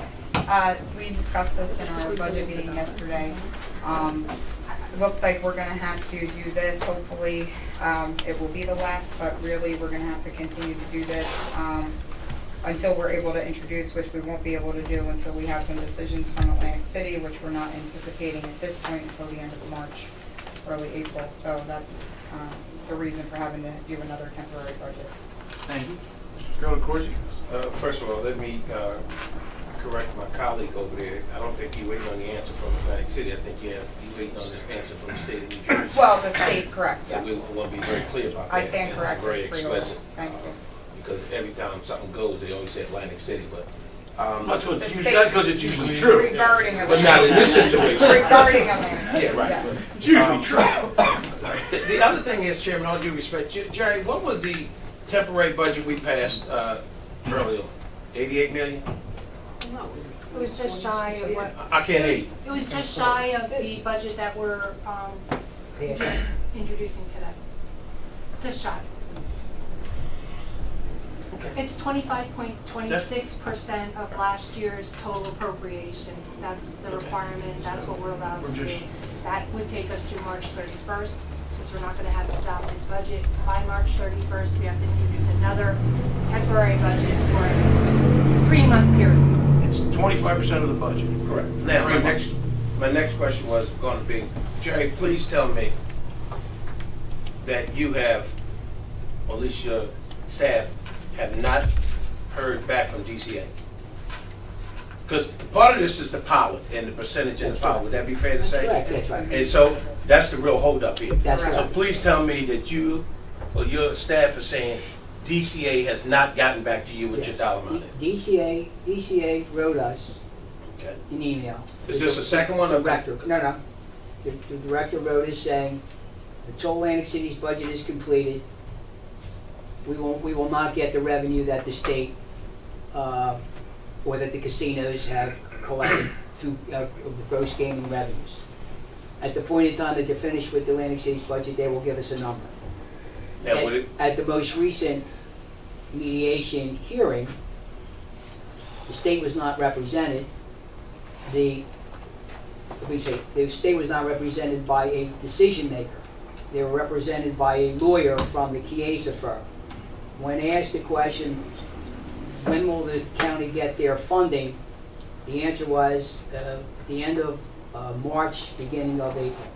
We discussed this in our budget meeting yesterday. It looks like we're gonna have to do this, hopefully, it will be the last, but really, we're gonna have to continue to do this, until we're able to introduce, which we won't be able to do until we have some decisions from Atlantic City, which we're not anticipating at this point until the end of March, early April. So that's, the reason for having to do another temporary budget. Thank you. Freeholder Corsi. First of all, let me correct my colleague over there. I don't think you're waiting on the answer from Atlantic City. I think you're waiting on the answer from the state of New Jersey. Well, the state, correct, So we yes. want to be very clear about that. I stand and corrected. Very Freeholder. explicit. Thank you. Because every time something goes, they always say Atlantic City, but. That's what The it's state- usually, because it's usually true. Regarding But not in this situation. Regarding Atlantic City, Yeah, right. yes. It's usually true. The other thing is, Chairman, all due respect, Jerry, what was the temporary budget we passed earlier? 88 million? No, it was just shy of what, I can't hear you. it was just shy of the budget that we're introducing today. Just shy. It's 25.26% of last year's total appropriation. That's the requirement, that's what we're allowed to do. That would take us through March 31st. Since we're not going to have an adopted budget by March 31st, we have to introduce another temporary budget for a 3-month period. It's 25% of the budget. Correct. Now, my next question was going to be, Jerry, please tell me that you have, or at least your staff, have not heard back from DCA. Because part of this is the power and the percentage of the power. Would that be fair to say? Correct, that's right. And so that's the real holdup here. That's Correct. So right. please tell me that you or your staff are saying DCA has not gotten back to you with your Yes. dollar amount. DCA wrote us Okay. an email. Is this the second one? The director, no. The director wrote us saying until Atlantic City's budget is completed, we will not get the revenue that the state, or that the casinos have collected through gross gaming revenues. At the point in time that they're finished with Atlantic City's budget, they will give us a number. Now, would it, At the most recent mediation hearing, the state was not represented. The state was not represented by a decision maker. They were represented by a lawyer from the Chiesa firm. When asked the question, when will the county get their funding, the answer was the end of March, beginning of April.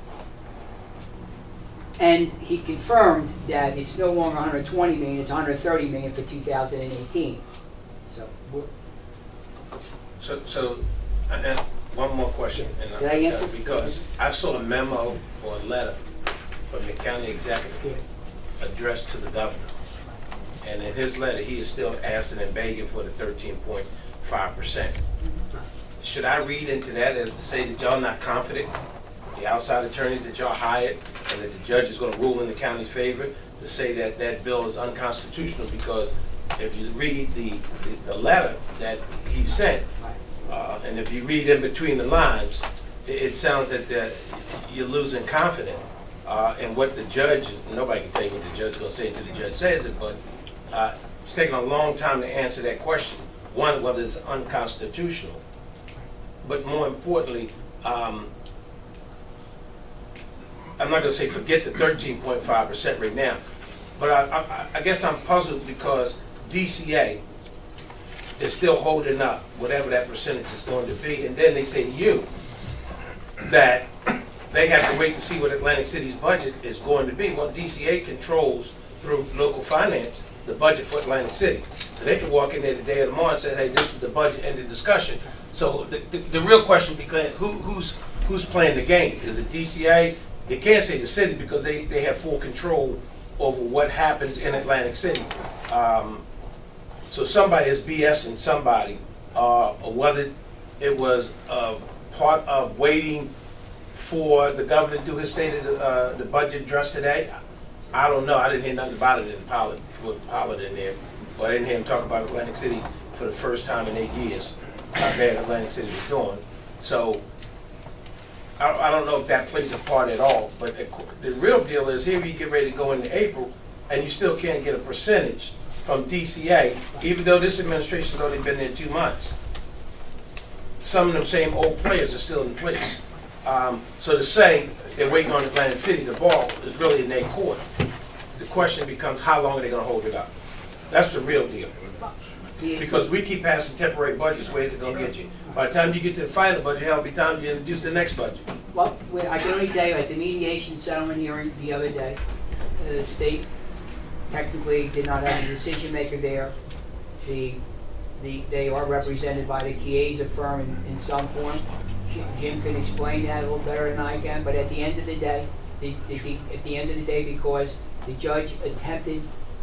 And he confirmed that it's no longer 120 million, it's 130 million for 2018. so, and then one more question, and Did I answer? because I saw a memo or a letter from the county executive addressed to the governor. And in his letter, he is still asking and begging for the 13.5%. Should I read into that as to say that y'all not confident, the outside attorneys that y'all hired, and that the judge is going to rule in the county's favor, to say that that bill is unconstitutional? Because if you read the letter that he sent, and if you read in between the lines, it sounds that you're losing confidence in what the judge, nobody can tell you what the judge is going to say until the judge says it, but it's taken a long time to answer that question. One, whether it's unconstitutional, but more importantly, I'm not going to say forget the 13.5% right now, but I guess I'm puzzled because DCA is still holding up whatever that percentage is going to be, and then they say to you that they have to wait to see what Atlantic City's budget is going to be. Well, DCA controls through local finance the budget for Atlantic City. So they can walk in there today or tomorrow and say, hey, this is the budget, end of discussion. So the real question becomes, who's playing the game? Is it DCA? They can't say the city because they have full control over what happens in Atlantic City. So somebody is BSing somebody, or whether it was part of waiting for the governor to do his state of the budget address today. I don't know. I didn't hear nothing about it in Pollard in there, but I didn't hear him talk about Atlantic City for the first time in 8 years. How bad Atlantic City was doing. So I don't know if that plays a part at all. But the real deal is here you get ready to go into April, and you still can't get a percentage from DCA, even though this administration's only been there 2 months. Some of them same old players are still in place. So to say they're waiting on Atlantic City, the ball is really in their court. The question becomes, how long are they going to hold it up? That's the real deal. Because we keep passing temporary budgets, where's it going to get you? By the time you get to the final budget, hell, it'll be time to introduce the next budget. Well, I can only tell you, at the mediation settlement hearing the other day, the state technically did not have a decision maker there. They are represented by the Chiesa firm in some form. Jim can explain that a little better than I can, but at the end of the day, because the judge attempted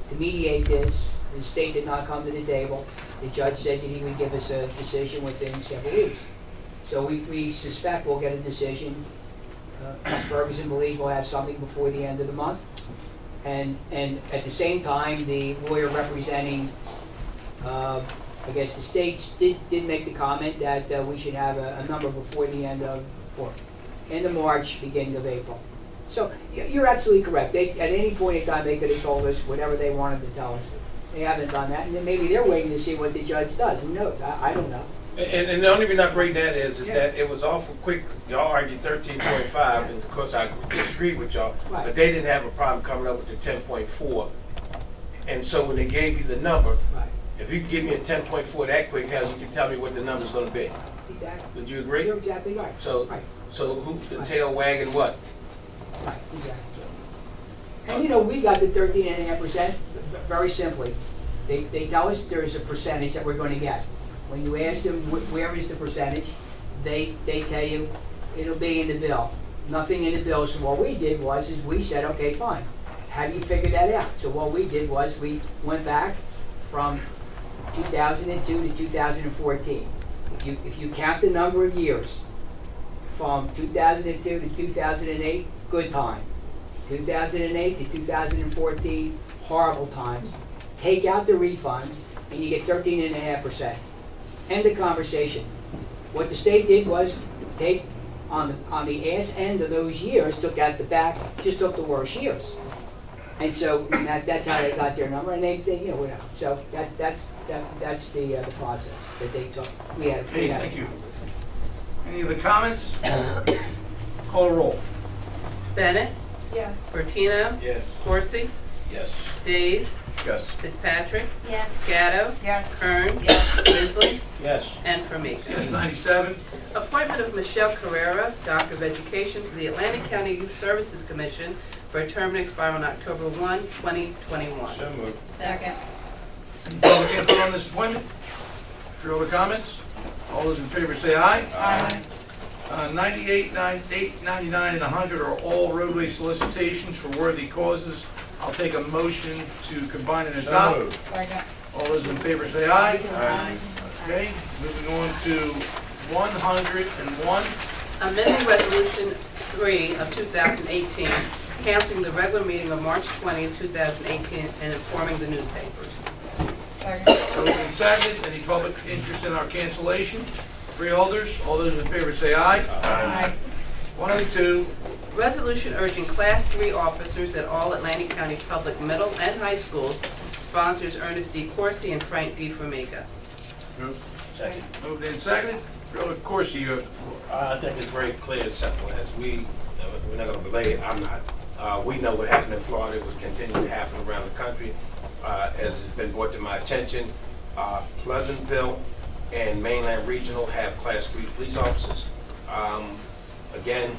to mediate this, the state did not come to the table. The judge said that he would give us a decision within several weeks. So we suspect we'll get a decision. Ms. Ferguson believes we'll have something before the end of the month. And at the same time, the lawyer representing, I guess the states did make the comment that we should have a number before the end of March, beginning of April. So you're absolutely correct. At any point in time, they could have told us whatever they wanted to tell us. They haven't done that, and then maybe they're waiting to see what the judge does. Who knows? I don't know. And the only reason I bring that is that it was awful quick. Y'all argued 13.5, and of course I disagree with y'all, Right. but they didn't have a problem coming up with the 10.4. And so when they gave you the number, Right. if you can give me a 10.4 that quick, hell, you can tell me what the number's going to be. Exactly. Would you agree? You're exactly right. So, Right. so who's the tail wagging what? Right, exactly. And we got the 13.5% very simply. They tell us there's a percentage that we're going to get. When you ask them where is the percentage, they tell you it'll be in the bill. Nothing in the bill. So what we did was we said, okay, fine. How do you figure that out? So what we did was we went back from 2002 to 2014. If you count the number of years from 2002 to 2008, good time. 2008 to 2014, horrible times. Take out the refunds, and you get 13.5%. End of conversation. What the state did was take on the ass end of those years, took out the back, just took the worst years. And so that's how they got their number, and they whatever. So that's the process that they took. Okay, thank you. Any other comments? Call a roll. Bennett, Yes. Bertino, Yes. Corsi, Yes. Days, Yes. Fitzpatrick, Yes. Gatto, Yes. Kern, Bisley, Yes. and Formica. Yes, 97. Appointment of Michelle Carrera, Doctor of Education, to the Atlantic County Youth Services Commission for a term to expire on October 1, 2021. So moved. Second. Any public input on this appointment? Further comments? All those in favor say aye. Aye. 98, 98, 99, and 100 are all roadway solicitations for worthy causes. I'll take a motion to combine and adopt. Second. All those in favor say aye. Aye. Okay, moving on to 101. Amending Resolution 3 of 2018, canceling the regular meeting of March 20, 2018, and informing the newspapers. Second. Moved and seconded. Any public interest in our cancellation? Freeholders, all those in favor say aye. Aye. 102. Resolution urging Class 3 officers at all Atlantic County public middle and high schools, sponsors Ernest D. Corsi and Frank D. Formica. Second. Moved and seconded. Freeholder Corsi, you have the floor. I think it's very clear and simple, as we're not going to belay it, I'm not. We know what happened in Florida, it was continuing to happen around the country. As has been brought to my attention, Pleasantville and Mainland Regional have Class 3 police officers. Again,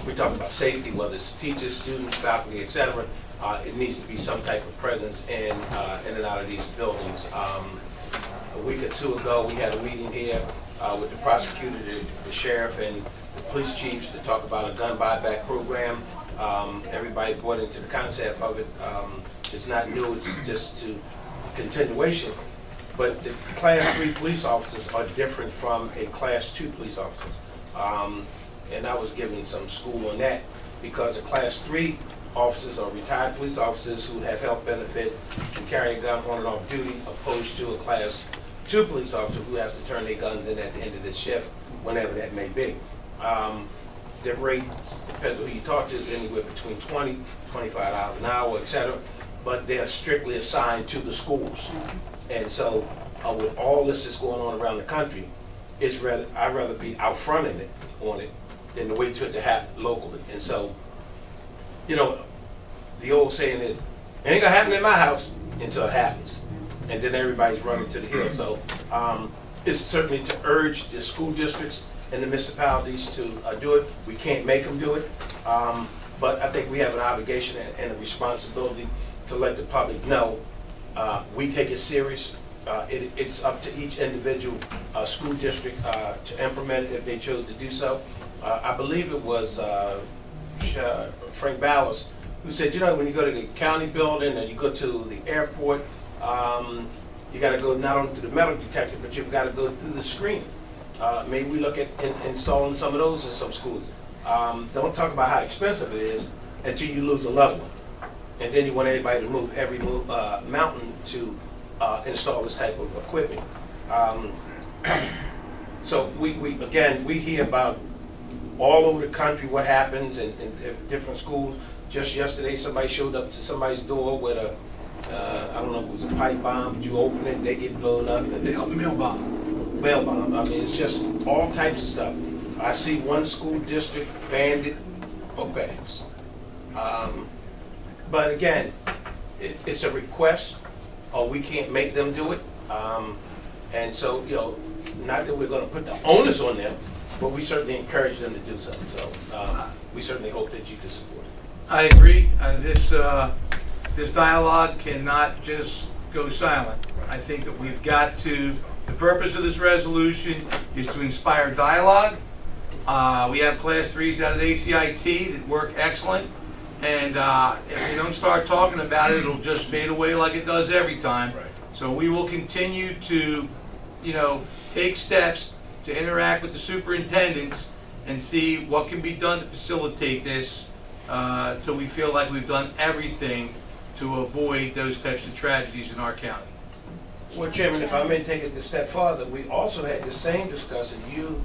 we're talking about safety, whether it's teachers, students, faculty, etc. It needs to be some type of presence in and out of these buildings. A week or two ago, we had a meeting here with the prosecutor, the sheriff, and the police chiefs to talk about a gun buyback program. Everybody bought into the concept of it. It's not new, it's just to continuation. But the Class 3 police officers are different from a Class 2 police officer. And I was giving some school on that, because the Class 3 officers are retired police officers who have health benefit, can carry a gun on and off duty, opposed to a Class 2 police officer who has to turn their guns in at the end of the shift, whenever that may be. Their rate, depends on who you talk to, is anywhere between $20, $25 an hour, etc. But they are strictly assigned to the schools. And so, with all this that's going on around the country, I'd rather be out front in it, on it, than to wait for it to happen locally. And so, the old saying is, it ain't gonna happen in my house until it happens. And then everybody's running to the hill. So, it's certainly to urge the school districts and the municipalities to do it. We can't make them do it. But I think we have an obligation and a responsibility to let the public know we take it serious. It's up to each individual school district to implement it if they chose to do so. I believe it was Frank Bowers who said, when you go to the county building and you go to the airport, you got to go not only to the metal detector, but you've got to go through the screen. Maybe we look at installing some of those in some schools. Don't talk about how expensive it is until you lose a loved one. And then you want everybody to move every mountain to install this type of equipment. So we hear about all over the country what happens in different schools. Just yesterday, somebody showed up to somebody's door with a, I don't know if it was a pipe bomb, but you open it, they get blown up. Mail bomb. Mail bomb. I mean, it's just all types of stuff. I see one school district banned it, book bags. But again, it's a request, or we can't make them do it. And so, not that we're going to put the onus on them, but we certainly encourage them to do so. So we certainly hope that you can support it. I agree. This dialogue cannot just go silent. I think that we've got to, the purpose of this resolution is to inspire dialogue. We have Class 3s out at ACIT that work excellent. And if we don't start talking about it, it'll just fade away like it does every time. Right. So we will continue to, take steps to interact with the superintendents and see what can be done to facilitate this. till we feel like we've done everything to avoid those types of tragedies in our county. Well, Chairman, if I may take it a step farther, we also had the same discussion, you,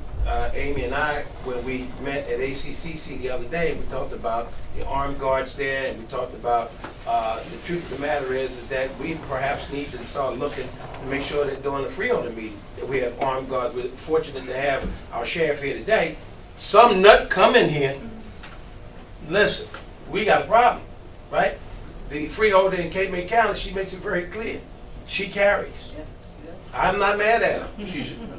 Amy and I, when we met at ACCC the other day. We talked about the armed guards there, and we talked about the truth of the matter is that we perhaps need to start looking to make sure that during the Freeholder meeting that we have armed guards. We're fortunate to have our sheriff here today. Some nut come in here. Listen, we got a problem, right? The freeholder in Cape May County, she makes it very clear. She carries. I'm not mad at her.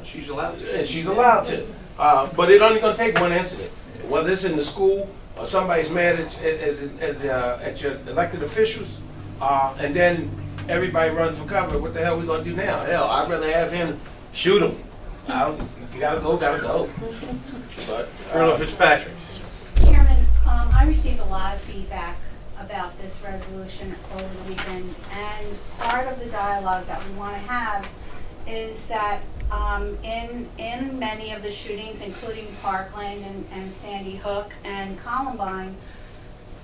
She's allowed to. And she's allowed to. But it only gonna take one incident. Whether it's in the school or somebody's mad at your elected officials, and then everybody runs for cover. What the hell we gonna do now? Hell, I'd rather have him shoot him. You gotta go, gotta go. But Colonel Fitzpatrick. Chairman, I received a lot of feedback about this resolution over the weekend, and part of the dialogue that we want to have is that in many of the shootings, including Parkland and Sandy Hook and Columbine,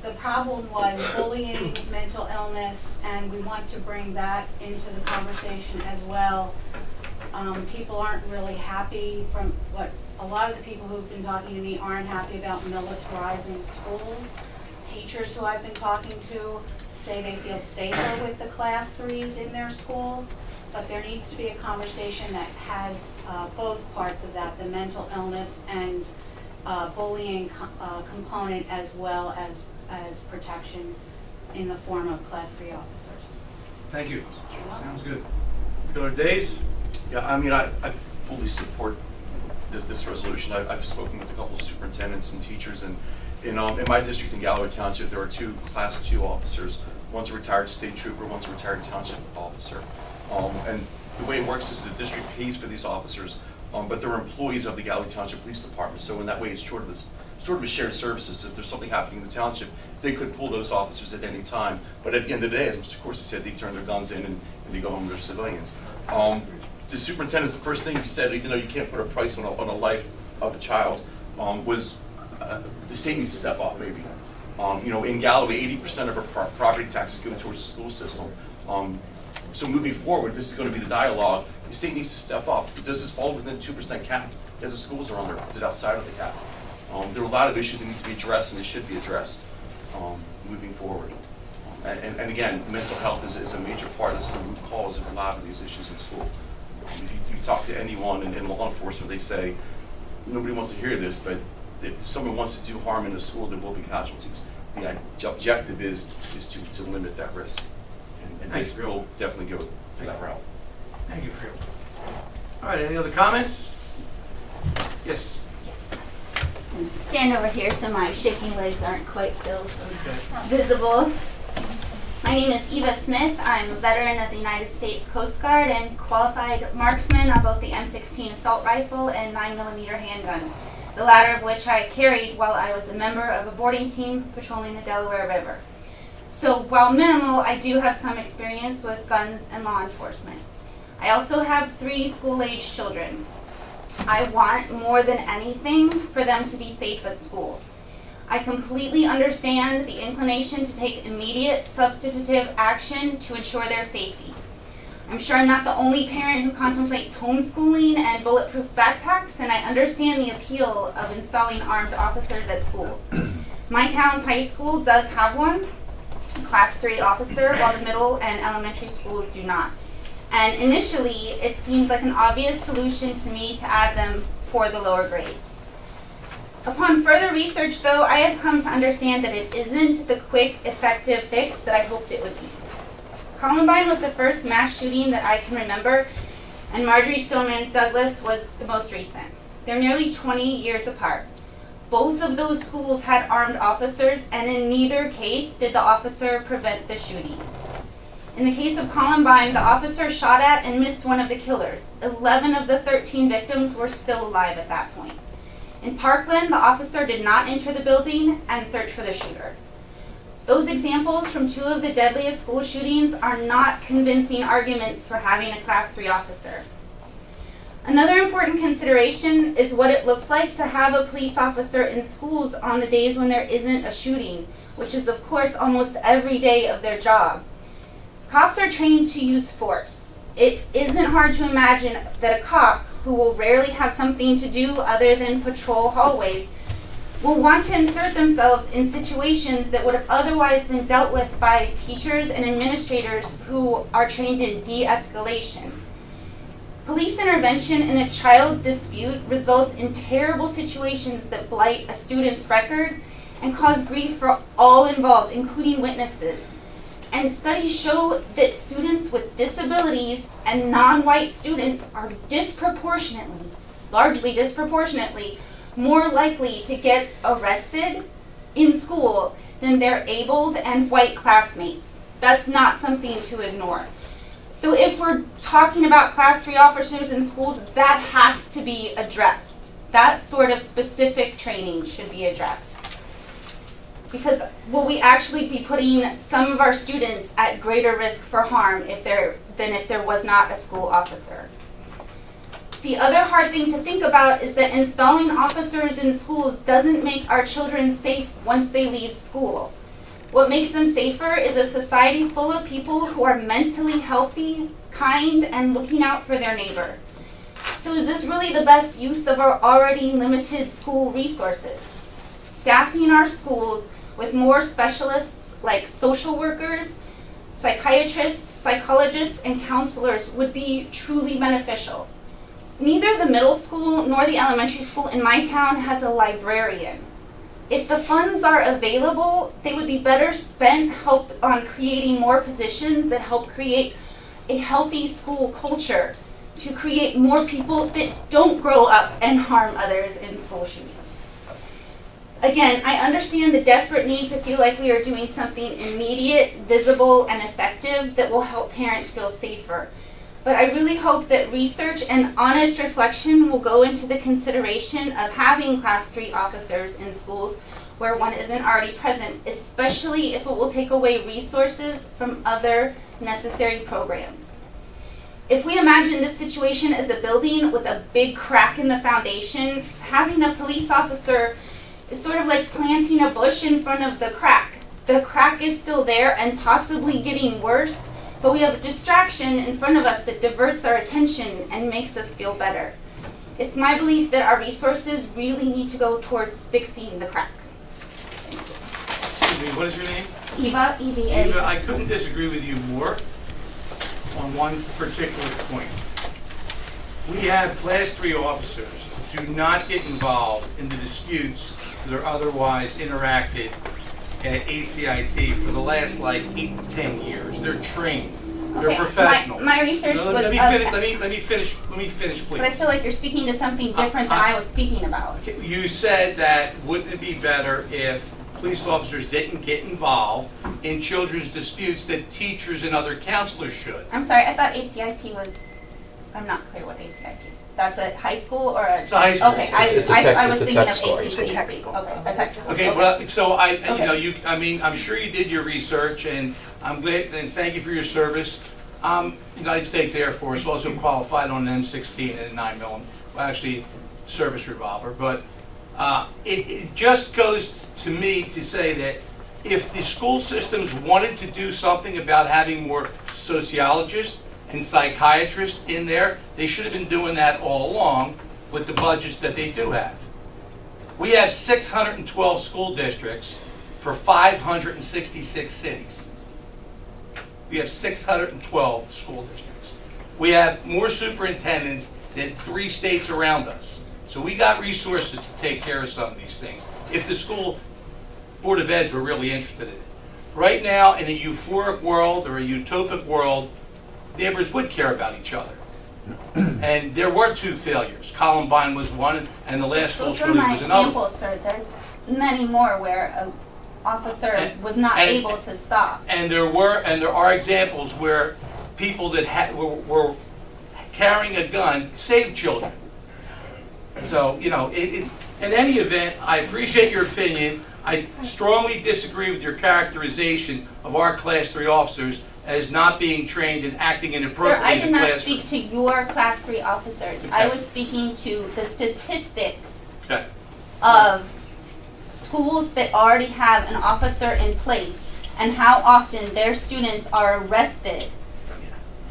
the problem was bullying, mental illness, and we want to bring that into the conversation as well. People aren't really happy from what a lot of the people who've been talking to me aren't happy about militarizing schools. Teachers who I've been talking to say they feel safer with the class 3s in their schools, but there needs to be a conversation that has both parts of that, the mental illness and bullying component, as well as protection in the form of class 3 officers. Thank you. Sounds good. Killer Days? Yeah, I mean, I fully support this resolution. I've spoken with a couple of superintendents and teachers, and in my district in Galloway Township, there are 2 Class 2 officers. One's a retired state trooper, one's a retired township officer. And the way it works is the district pays for these officers, but they're employees of the Galloway Township Police Department. So in that way, it's sort of a shared services. If there's something happening in the township, they could pull those officers at any time. But at the end of the day, as Mr. Corsi said, they turn their guns in and they go home to their civilians. The superintendent's the first thing he said, even though you can't put a price on a life of a child, was the state needs to step up, maybe. In Galloway, 80% of our property taxes go towards the school system. So moving forward, this is going to be the dialogue. The state needs to step up. Does this fall within the 2% cap? Yeah, the schools are under. Is it outside of the cap? There are a lot of issues that need to be addressed, and they should be addressed moving forward. And again, mental health is a major part. It's the root cause of a lot of these issues in school. If you talk to anyone in law enforcement, they say, nobody wants to hear this, but if someone wants to do harm in the school, there will be casualties. The objective is to limit that risk. And this will definitely go to that route. Thank you, Freeholder. All right, any other comments? Yes. Stand over here so my shaking legs aren't quite so visible. My name is Eva Smith. I'm a veteran of the United States Coast Guard and qualified marksman on both the M16 assault rifle and 9mm handgun, the latter of which I carried while I was a member of a boarding team patrolling the Delaware River. So while minimal, I do have some experience with guns and law enforcement. I also have 3 school-age children. I want more than anything for them to be safe at school. I completely understand the inclination to take immediate substantive action to ensure their safety. I'm sure I'm not the only parent who contemplates homeschooling and bulletproof backpacks, and I understand the appeal of installing armed officers at school. My town's high school does have one, a Class 3 officer, while the middle and elementary schools do not. And initially, it seemed like an obvious solution to me to add them for the lower grades. Upon further research, though, I have come to understand that it isn't the quick, effective fix that I hoped it would be. Columbine was the first mass shooting that I can remember, and Marjorie Stoneman Douglas was the most recent. They're nearly 20 years apart. Both of those schools had armed officers, and in neither case did the officer prevent the shooting. In the case of Columbine, the officer shot at and missed one of the killers. 11 of the 13 victims were still alive at that point. In Parkland, the officer did not enter the building and search for the shooter. Those examples from 2 of the deadliest school shootings are not convincing arguments for having a Class 3 officer. Another important consideration is what it looks like to have a police officer in schools on the days when there isn't a shooting, which is of course almost every day of their job. Cops are trained to use force. It isn't hard to imagine that a cop, who will rarely have something to do other than patrol hallways, will want to insert themselves in situations that would have otherwise been dealt with by teachers and administrators who are trained in de-escalation. Police intervention in a child dispute results in terrible situations that blight a student's record and cause grief for all involved, including witnesses. And studies show that students with disabilities and non-white students are disproportionately, largely disproportionately, more likely to get arrested in school than their abled and white classmates. That's not something to ignore. So if we're talking about Class 3 officers in schools, that has to be addressed. That sort of specific training should be addressed. Because will we actually be putting some of our students at greater risk for harm than if there was not a school officer? The other hard thing to think about is that installing officers in schools doesn't make our children safe once they leave school. What makes them safer is a society full of people who are mentally healthy, kind, and looking out for their neighbor. So is this really the best use of our already limited school resources? Staffing our schools with more specialists like social workers, psychiatrists, psychologists, and counselors would be truly beneficial. Neither the middle school nor the elementary school in my town has a librarian. If the funds are available, they would be better spent on creating more positions that help create a healthy school culture, to create more people that don't grow up and harm others in school shootings. Again, I understand the desperate need to feel like we are doing something immediate, visible, and effective that will help parents feel safer. But I really hope that research and honest reflection will go into the consideration of having Class 3 officers in schools where one isn't already present, especially if it will take away resources from other necessary programs. If we imagine this situation as a building with a big crack in the foundation, having a police officer is sort of like planting a bush in front of the crack. The crack is still there and possibly getting worse, but we have a distraction in front of us that diverts our attention and makes us feel better. It's my belief that our resources really need to go towards fixing the crack. Excuse me, what is your name? Eva, E-V-A. Eva, I couldn't disagree with you more on one particular point. We have Class 3 officers who do not get involved in the disputes that are otherwise interacted at ACIT for the last like 8 to 10 years. They're trained. They're professional. My research was... Let me finish, please. But I feel like you're speaking to something different than I was speaking about. You said that wouldn't it be better if police officers didn't get involved in children's disputes that teachers and other counselors should? I'm sorry, I thought ACIT was... I'm not clear what ACIT is. That's a high school or a... It's a high school. Okay, It's I was thinking of tech school. ACT. It's a tech school. Okay, a tech school. Okay, Okay. well, so Okay. I'm sure you did your research, and I'm glad, and thank you for your service. United States Air Force, also qualified on an M16 and a 9mm, well, actually, service revolver, but it just goes to me to say that if the school systems wanted to do something about having more sociologists and psychiatrists in there, they should have been doing that all along with the budgets that they do have. We have 612 school districts for 566 cities. We have 612 school districts. We have more superintendents than 3 states around us. So we got resources to take care of some of these things, if the school Board of Eds were really interested in it. Right now, in a euphoric world or a utopic world, neighbors would care about each other. And there were 2 failures. Columbine was one, and the last school Those are shooting my was another. examples, sir. There's many more where an officer was not able to stop. And there are examples where people that were carrying a gun saved children. So, In any event, I appreciate your opinion. I strongly disagree with your characterization of our Class 3 officers as not being trained and acting Sir, inappropriately I in did the not classroom. speak to your Class 3 officers. I Okay. was speaking to the statistics Okay. of schools that already have an officer in place and how often their students are arrested.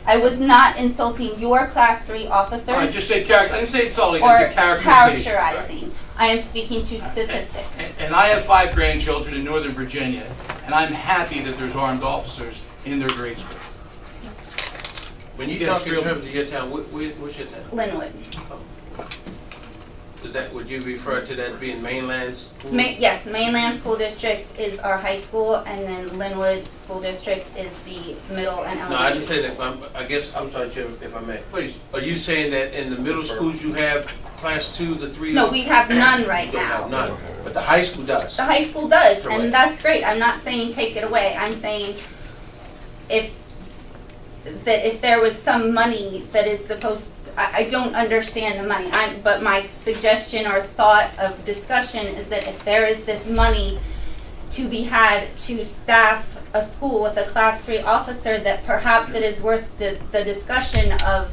I was not insulting your Class 3 officers I just said character. I didn't say insulting. or I said characterization. characterizing. I am speaking to statistics. And I have 5 grandchildren in Northern Virginia, and I'm happy that there's armed officers in their grade school. When you Yes, talk in real- terms of your town, what's your town? Linwood. Is that, would you refer to that being mainland school? Yes, Mainland School District is our high school, and then Linwood School District is the middle and No, I elementary. just said that, I guess, I'm sorry, Jim, if I may. Please. Are you saying that in the middle schools you have class 2s or 3s? No, we have none right You don't have now. none, but the high school does. The high school does, Correct. and that's great. I'm not saying take it away. I'm saying if there was some money that is supposed, I don't understand the money. But my suggestion or thought of discussion is that if there is this money to be had to staff a school with a Class 3 officer, that perhaps it is worth the discussion of,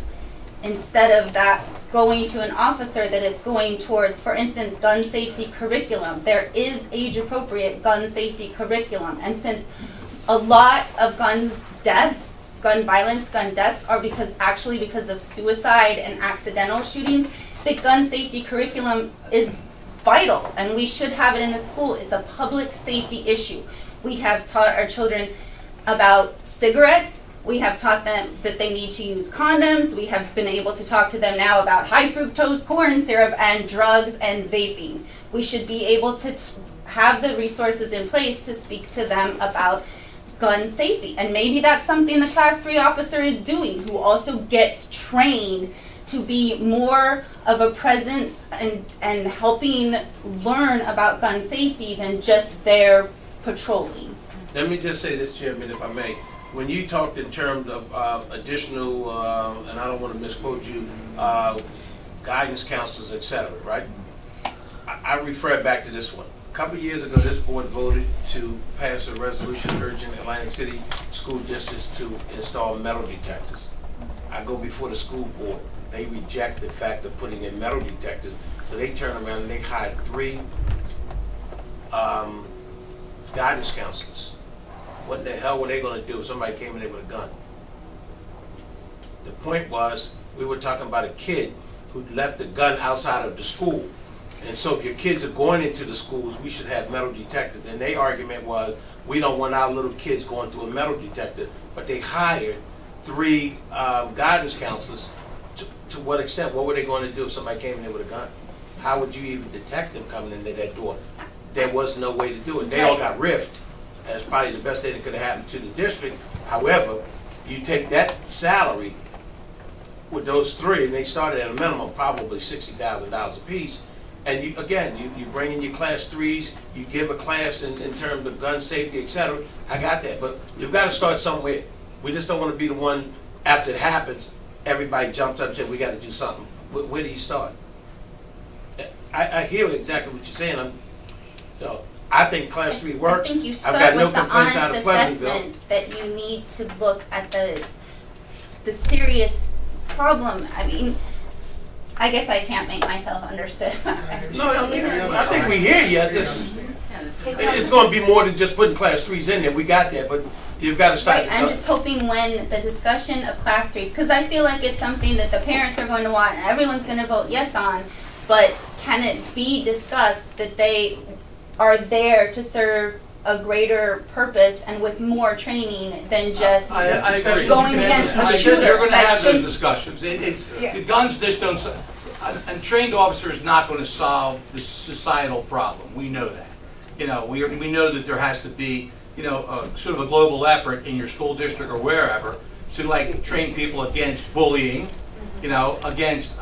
instead of that going to an officer, that it's going towards, for instance, gun safety curriculum. There is age-appropriate gun safety curriculum, and since a lot of gun violence, gun deaths are because of suicide and accidental shootings, the gun safety curriculum is vital, and we should have it in the school. It's a public safety issue. We have taught our children about cigarettes. We have taught them that they need to use condoms. We have been able to talk to them now about high fructose corn syrup and drugs and vaping. We should be able to have the resources in place to speak to them about gun safety. And maybe that's something the Class 3 officer is doing, who also gets trained to be more of a presence and helping learn about gun safety than just their patrolling. Let me just say this, Chairman, if I may. When you talked in terms of additional, and I don't want to misquote you, guidance counselors, et cetera, right? I refer back to this one. A couple of years ago, this board voted to pass a resolution urging Atlantic City school districts to install metal detectors. I go before the school board. They reject the fact of putting in metal detectors, so they turn around and they hired 3 guidance counselors. What the hell were they going to do if somebody came in there with a gun? The point was, we were talking about a kid who left the gun outside of the school. And so if your kids are going into the schools, we should have metal detectors. And their argument was, we don't want our little kids going through a metal detector. But they hired 3 guidance counselors. To what extent? What were they going to do if somebody came in there with a gun? How would you even detect them coming into that door? There was no way to do it. They all got riffed. That's probably the best thing that could have happened to the district. However, you take that salary with those 3, and they started at a minimum probably $60,000 a piece. And you bring in your class 3s, you give a class in terms of gun safety, et cetera. I got that, but you've got to start somewhere. We just don't want to be the one, after it happens, everybody jumps up and says, we got to do something. Where do you start? I hear exactly what you're saying. I think class 3 works. I think you I've start got no with the complaints honest out of Pleasantville. assessment that you need to look at the serious problem. I mean, I guess I can't make myself understood. No, I think we hear you. It's going to be more than just putting class 3s in there. We got that, but you've got to start. Right, I'm just hoping when the discussion of class 3s, because I feel like it's something that the parents are going to want and everyone's going to vote yes on, but can it be discussed that they are there to serve a greater purpose and with more training than just I agree. going against a shooter? You're going to that have those shouldn't- discussions. The guns just don't. A trained officer is not going to solve the societal problem. We know that. We know that there has to be, sort of a global effort in your school district or wherever to train people against bullying, against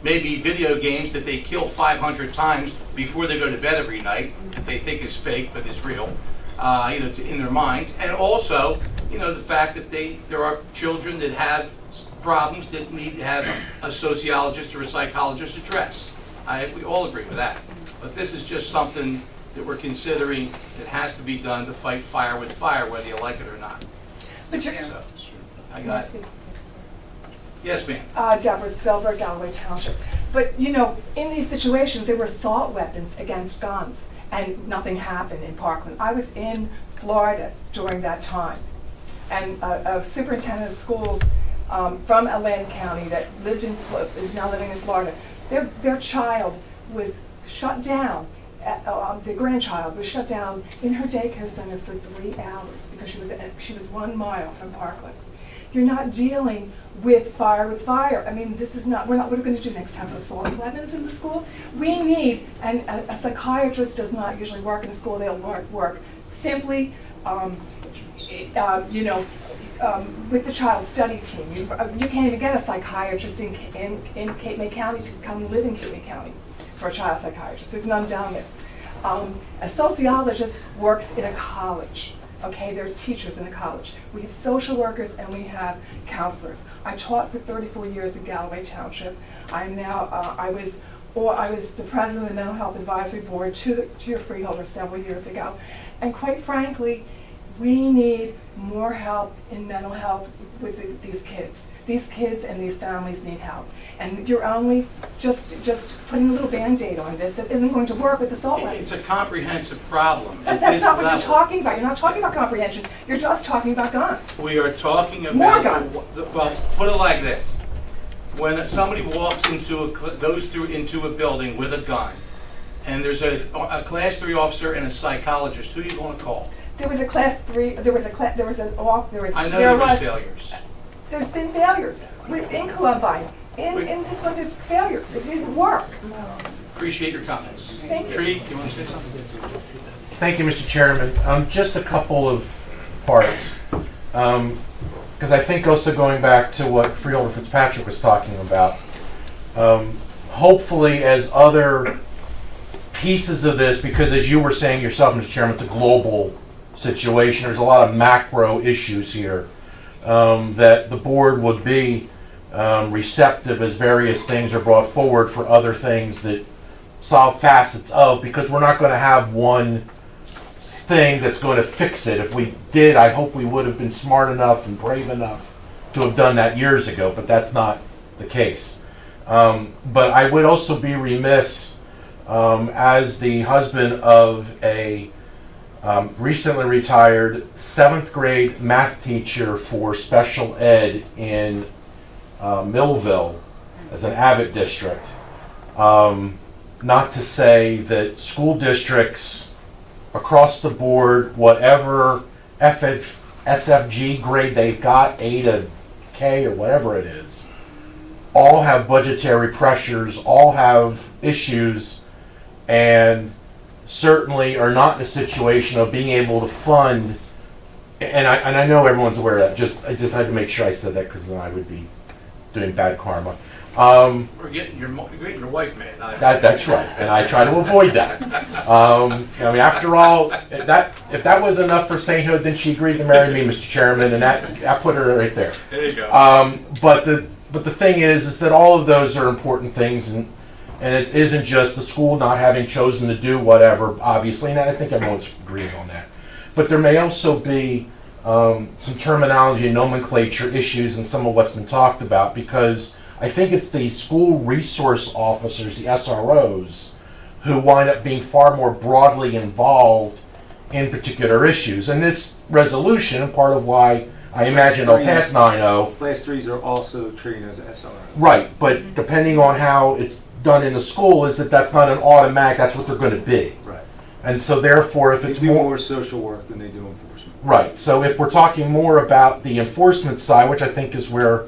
maybe video games that they kill 500 times before they go to bed every night, that they think is fake but is real, in their minds, and also, the fact that there are children that have problems that need to have a sociologist or a psychologist address. We all agree with that. But this is just something that we're considering that has to be done to fight fire with fire, whether you like it or not. But you're, So, I got it. Yes, ma'am. Deborah Silver, Galloway Township. But, you know, in these situations, there were assault weapons against guns, and nothing happened in Parkland. I was in Florida during that time, and a superintendent of schools from Atlantic County that lived in, is now living in Florida, their child was shut down, their grandchild was shut down in her daycare center for 3 hours because she was 1 mile from Parkland. You're not dealing with fire. I mean, this is not, what are we going to do next time? Put assault weapons in the school? We need, and a psychiatrist does not usually work in a school, they'll work simply, you know, with the child study team. You can't even get a psychiatrist in Cape May County to come live in Cape May County for a child psychiatrist. There's none down there. A sociologist works in a college. Okay, there are teachers in a college. We have social workers and we have counselors. I taught for 34 years in Galloway Township. I'm now, I was the president of the Mental Health Advisory Board to your Freeholder several years ago. And quite frankly, we need more help in mental health with these kids. These kids and these families need help. And you're only just putting a little Band-Aid on this that isn't going to work with assault weapons. It's a comprehensive problem. But that's not what you're talking about. You're not talking about comprehension. You're just talking about guns. We are talking about... More guns. Well, put it like this. When somebody walks goes into a building with a gun, and there's a Class 3 officer and a psychologist, who are you going to call? There was a Class 3, there was I know there was failures. There's been failures in Columbine. In this one, there's failures. It didn't work. Appreciate your comments. Thank you. Tree, you want to say something? Thank you, Mr. Chairman. Just a couple of parts. Because I think also going back to what Freeholder Fitzpatrick was talking about, hopefully as other pieces of this, because as you were saying yourself, Mr. Chairman, it's a global situation. There's a lot of macro issues here that the board would be receptive as various things are brought forward for other things that solve facets of, because we're not going to have one thing that's going to fix it. If we did, I hope we would have been smart enough and brave enough to have done that years ago, but that's not the case. But I would also be remiss as the husband of a recently retired 7th grade math teacher for special ed in Millville as an Abbott district. Not to say that school districts across the board, whatever SFG grade they've got, A to K or whatever it is, all have budgetary pressures, all have issues, and certainly are not in a situation of being able to fund, and I know everyone's aware of that, I just had to make sure I said that because then I would be doing bad karma. We're getting your wife mad. That's right, and I try to avoid that. I mean, after all, if that was enough for sainthood, then she agreed to marry me, Mr. Chairman, and that put her right there. There you go. But the thing is that all of those are important things, and it isn't just the school not having chosen to do whatever, obviously, and I think everyone's agreeing on that. But there may also be some terminology and nomenclature issues in some of what's been talked about, because I think it's the school resource officers, the SROs, who wind up being far more broadly involved in particular issues. And this resolution, and part of why I imagine it'll pass 9-0. Class 3s are also treated as SROs. Right, but depending on how it's done in the school, is that's not an automatic, that's what they're going to be. Right. And so therefore, if it's they do more social work than they do enforcement. Right, so if we're talking more about the enforcement side, which I think is where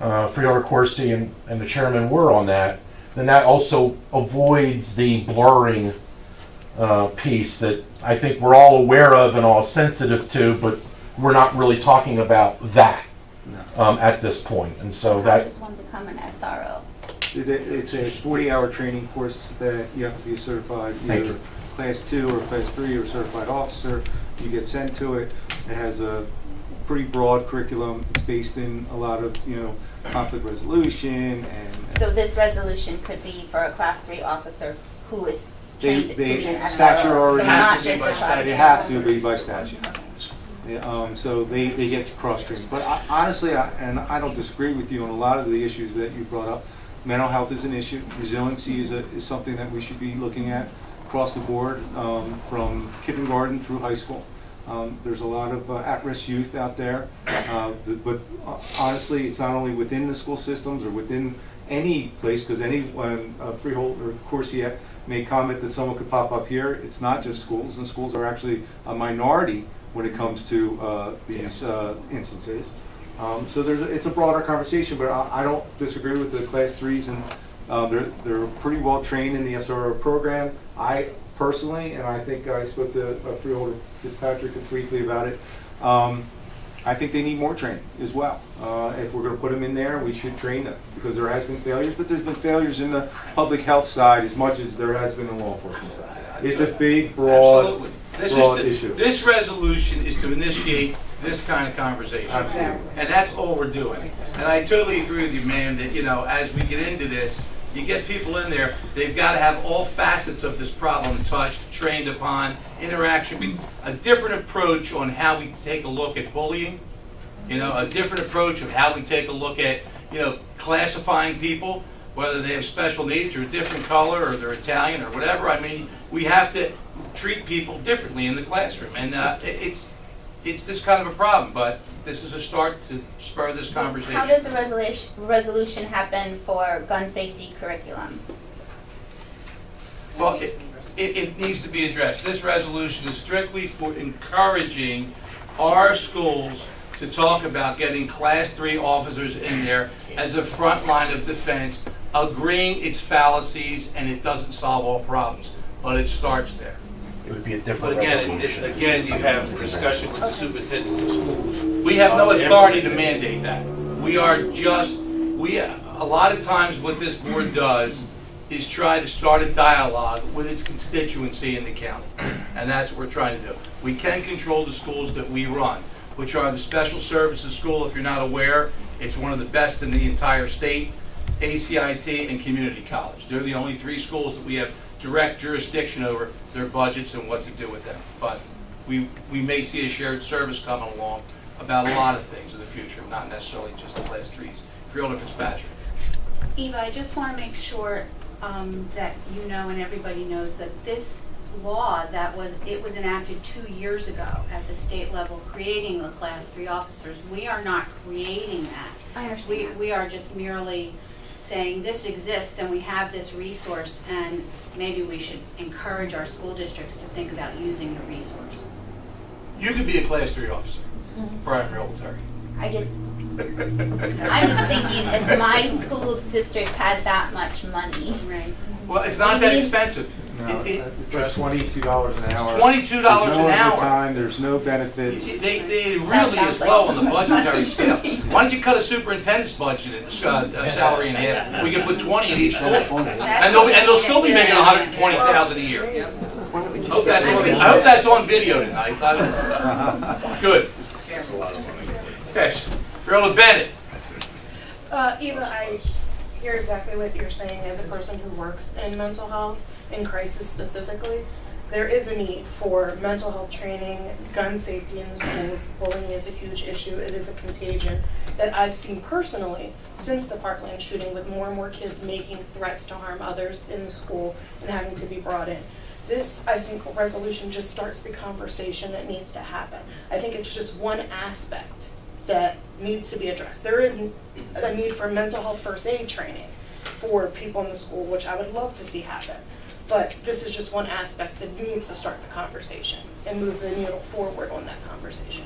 Freeholder Corsi and the chairman were on that, then that also avoids the blurring piece that I think we're all aware of and all sensitive to, but we're not really talking about that at this point. And so How does one become an SRO? It's a 40-hour training course that you have to be certified, either Class 2 or Class 3 or certified officer. You get sent to it. It has a pretty broad curriculum. It's based in a lot of, conflict resolution and... So this resolution could be for a Class 3 officer who is trained to be an SRO. Statutory, So not they just a have to be by statute. Yeah, so they get cross-trained. But honestly, and I don't disagree with you on a lot of the issues that you brought up. Mental health is an issue. Resiliency is something that we should be looking at across the board, from kindergarten through high school. There's a lot of at-risk youth out there, but honestly, it's not only within the school systems or within any place, because anyone, Freeholder, of course, he made comment that someone could pop up here. It's not just schools, and schools are actually a minority when it comes to these instances. So it's a broader conversation, but I don't disagree with the class 3s, and they're pretty well trained in the SRO program. I personally, and I think I spoke to Freeholder Fitzpatrick briefly about it, I think they need more training as well. If we're going to put them in there, we should train them, because there has been failures, but there's been failures in the public health side as much as there has been in the law enforcement side. It's a big, broad issue. This resolution is to initiate this kind of conversation. Absolutely. And that's all we're doing. And I totally agree with you, ma'am, that, as we get into this, you get people in there, they've got to have all facets of this problem touched, trained upon, interaction, a different approach on how we take a look at bullying, a different approach of how we take a look at, classifying people, whether they have special needs or a different color or they're Italian or whatever. I mean, we have to treat people differently in the classroom. And it's this kind of a problem, but this is a start to spur this conversation. How does the resolution happen for gun safety curriculum? Well, it needs to be addressed. This resolution is strictly for encouraging our schools to talk about getting Class 3 officers in there as a front line of defense, agreeing it's fallacies and it doesn't solve all problems, but it starts there. It would be a But different again, resolution. you have the discussion with the superintendent of schools. We have no authority to mandate that. We are just, a lot of times what this board does is try to start a dialogue with its constituency in the county. And that's what we're trying to do. We can control the schools that we run, which are the Special Services School. If you're not aware, it's one of the best in the entire state, ACIT, and Community College. They're the only 3 schools that we have direct jurisdiction over their budgets and what to do with them. But we may see a shared service coming along about a lot of things in the future, not necessarily just the Class 3s. Freeholder Fitzpatrick. Eva, I just want to make sure that you know and everybody knows that this law it was enacted 2 years ago at the state level, creating the Class 3 officers. We are not creating that. I understand. We are just merely saying this exists and we have this resource, and maybe we should encourage our school districts to think about using the resource. You could be a Class 3 officer, primary military. I'm just thinking if my school district had that much money. Right. Well, it's not that expensive. No, it's $22 an hour. $22 There's no an hour. overtime, there's no benefits. They really is low on the budgetary scale. Why don't you cut a superintendent's budget and salary in half? We can put 20 in each school, and they'll still be making $120,000 a year. I hope that's on video tonight. Good. That's a lot of money. Yes, Freeholder Bennett. Eva, I hear exactly what you're saying as a person who works in mental health, in crisis specifically. There is a need for mental health training, gun safety in the schools. Bullying is a huge issue. It is a contagion that I've seen personally since the Parkland shooting, with more and more kids making threats to harm others in the school and having to be brought in. This, I think, resolution just starts the conversation that needs to happen. I think it's just one aspect that needs to be addressed. There is a need for mental health first aid training for people in the school, which I would love to see happen. But this is just one aspect that needs to start the conversation and move the needle forward on that conversation.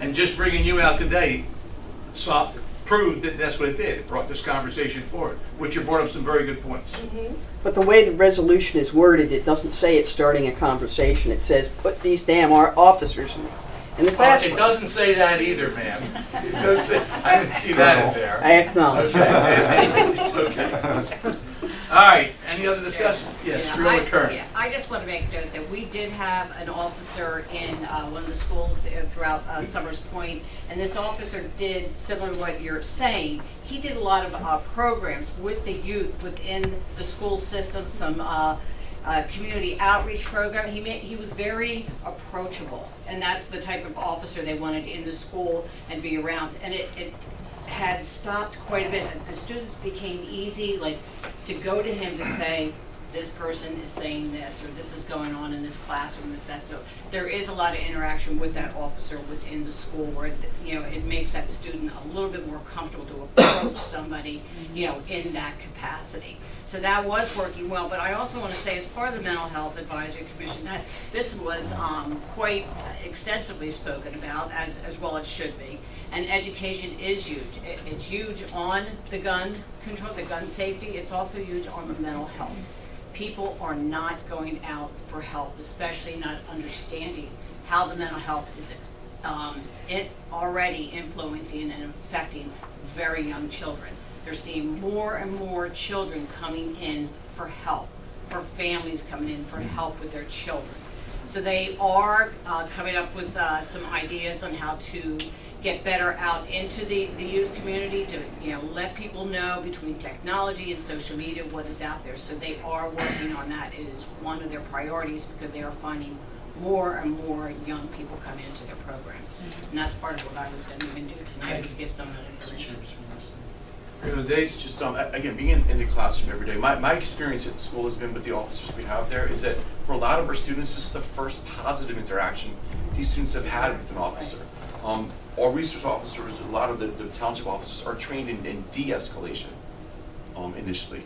And just bringing you out today proved that that's what it did. It brought this conversation forward, which you brought up some very good points. But the way the resolution is worded, it doesn't say it's starting a conversation. It says, put these damn officers in the classroom. It doesn't say that either, ma'am. It doesn't say, I didn't see that in there. I acknowledge that. Okay. All right, any other discussion? Yes, Yeah, Freeholder Kern. Yeah, I just want to make note that we did have an officer in one of the schools throughout Summers Point, and this officer did, similar to what you're saying, he did a lot of programs with the youth within the school system, some community outreach program. He was very approachable, and that's the type of officer they wanted in the school and be around, and it had stopped quite a bit. The students became easy, like, to go to him to say, this person is saying this, or this is going on in this classroom, this, that. So there is a lot of interaction with that officer within the school where, you know, it makes that student a little bit more comfortable to approach somebody, you know, in that capacity. So that was working well, but I also want to say, as part of the Mental Health Advisory Commission, that this was quite extensively spoken about, as well it should be. And education is huge. It's huge on the gun control, the gun safety. It's also huge on the mental health. People are not going out for help, especially not understanding how the mental health is already influencing and affecting very young children. They're seeing more and more children coming in for help, for families coming in for help with their children. So they are coming up with some ideas on how to get better out into the youth community, to, you know, let people know between technology and social media what is out there. So they are working on that. It is one of their priorities because they are finding more and more young people come into their programs. And that's part of what I was going to even do tonight, is give some of that information. Dave's just again, being in the classroom every day, my experience at school has been with the officers we have there is that for a lot of our students, this is the first positive interaction these students have had with an officer. Our resource officers, a lot of the township officers are trained in de-escalation initially.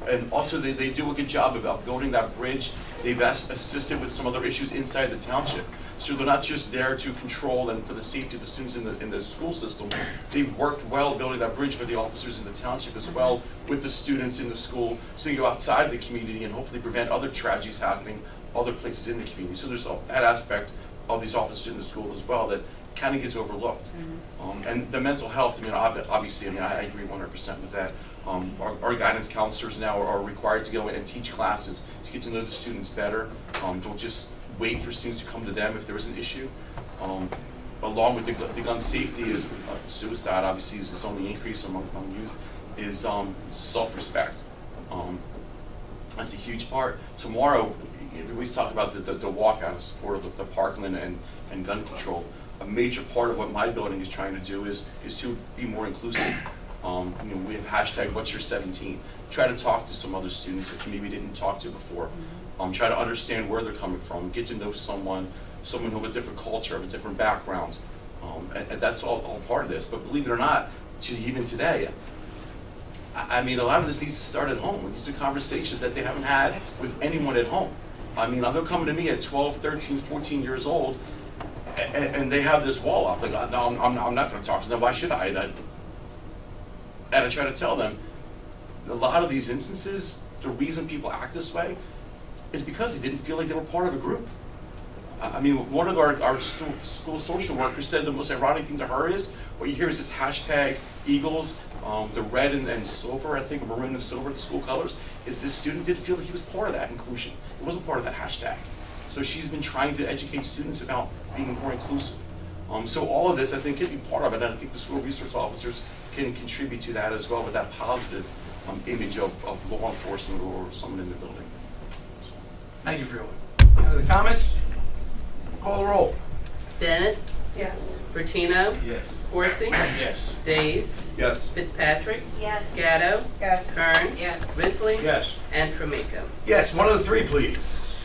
And also they do a good job about building that bridge. They've assisted with some other issues inside the township. So they're not just there to control and for the safety of the students in the school system. They've worked well building that bridge with the officers in the township as well, with the students in the school, so they go outside of the community and hopefully prevent other tragedies happening other places in the community. So there's that aspect of these officers in the school as well that kind of gets overlooked. And the mental health, I mean, obviously, I mean, I agree 100% with that. Our guidance counselors now are required to go in and teach classes to get to know the students better. Don't just wait for students to come to them if there is an issue. Along with the gun safety is suicide, obviously, is its only increase among youth, is self-respect. That's a huge part. Tomorrow, we talk about the walkout in support of the Parkland and gun control. A major part of what my building is trying to do is to be more inclusive. We have hashtag What's Your 17. Try to talk to some other students that maybe didn't talk to before. Try to understand where they're coming from. Get to know someone with a different culture, of a different background. And that's all part of this. But believe it or not, even today, I mean, a lot of this needs to start at home. These are conversations that they haven't had with anyone at home. I mean, they're coming to me at 12, 13, 14 years old, and they have this wall up. Like, no, I'm not going to talk to them. Why should I? And I try to tell them, a lot of these instances, the reason people act this way is because they didn't feel like they were part of a group. I mean, one of our school social workers said the most ironic thing to her is, what you hear is this hashtag Eagles, the red and silver, I think maroon and silver, the school colors, is this student didn't feel like he was part of that inclusion. It wasn't part of that hashtag. So she's been trying to educate students about being more inclusive. So all of this, I think, can be part of it, and I think the school resource officers can contribute to that as well with that positive image of law enforcement or someone in the building. Thank you, Freeholder. Any other comments? Call the roll. Bennett? Yes. Bertino? Yes. Horsey? Yes. Days? Yes. Fitzpatrick? Yes. Gatto? Yes. Kern? Yes. Risley? Yes. And Tramico. Yes, one of the three, please.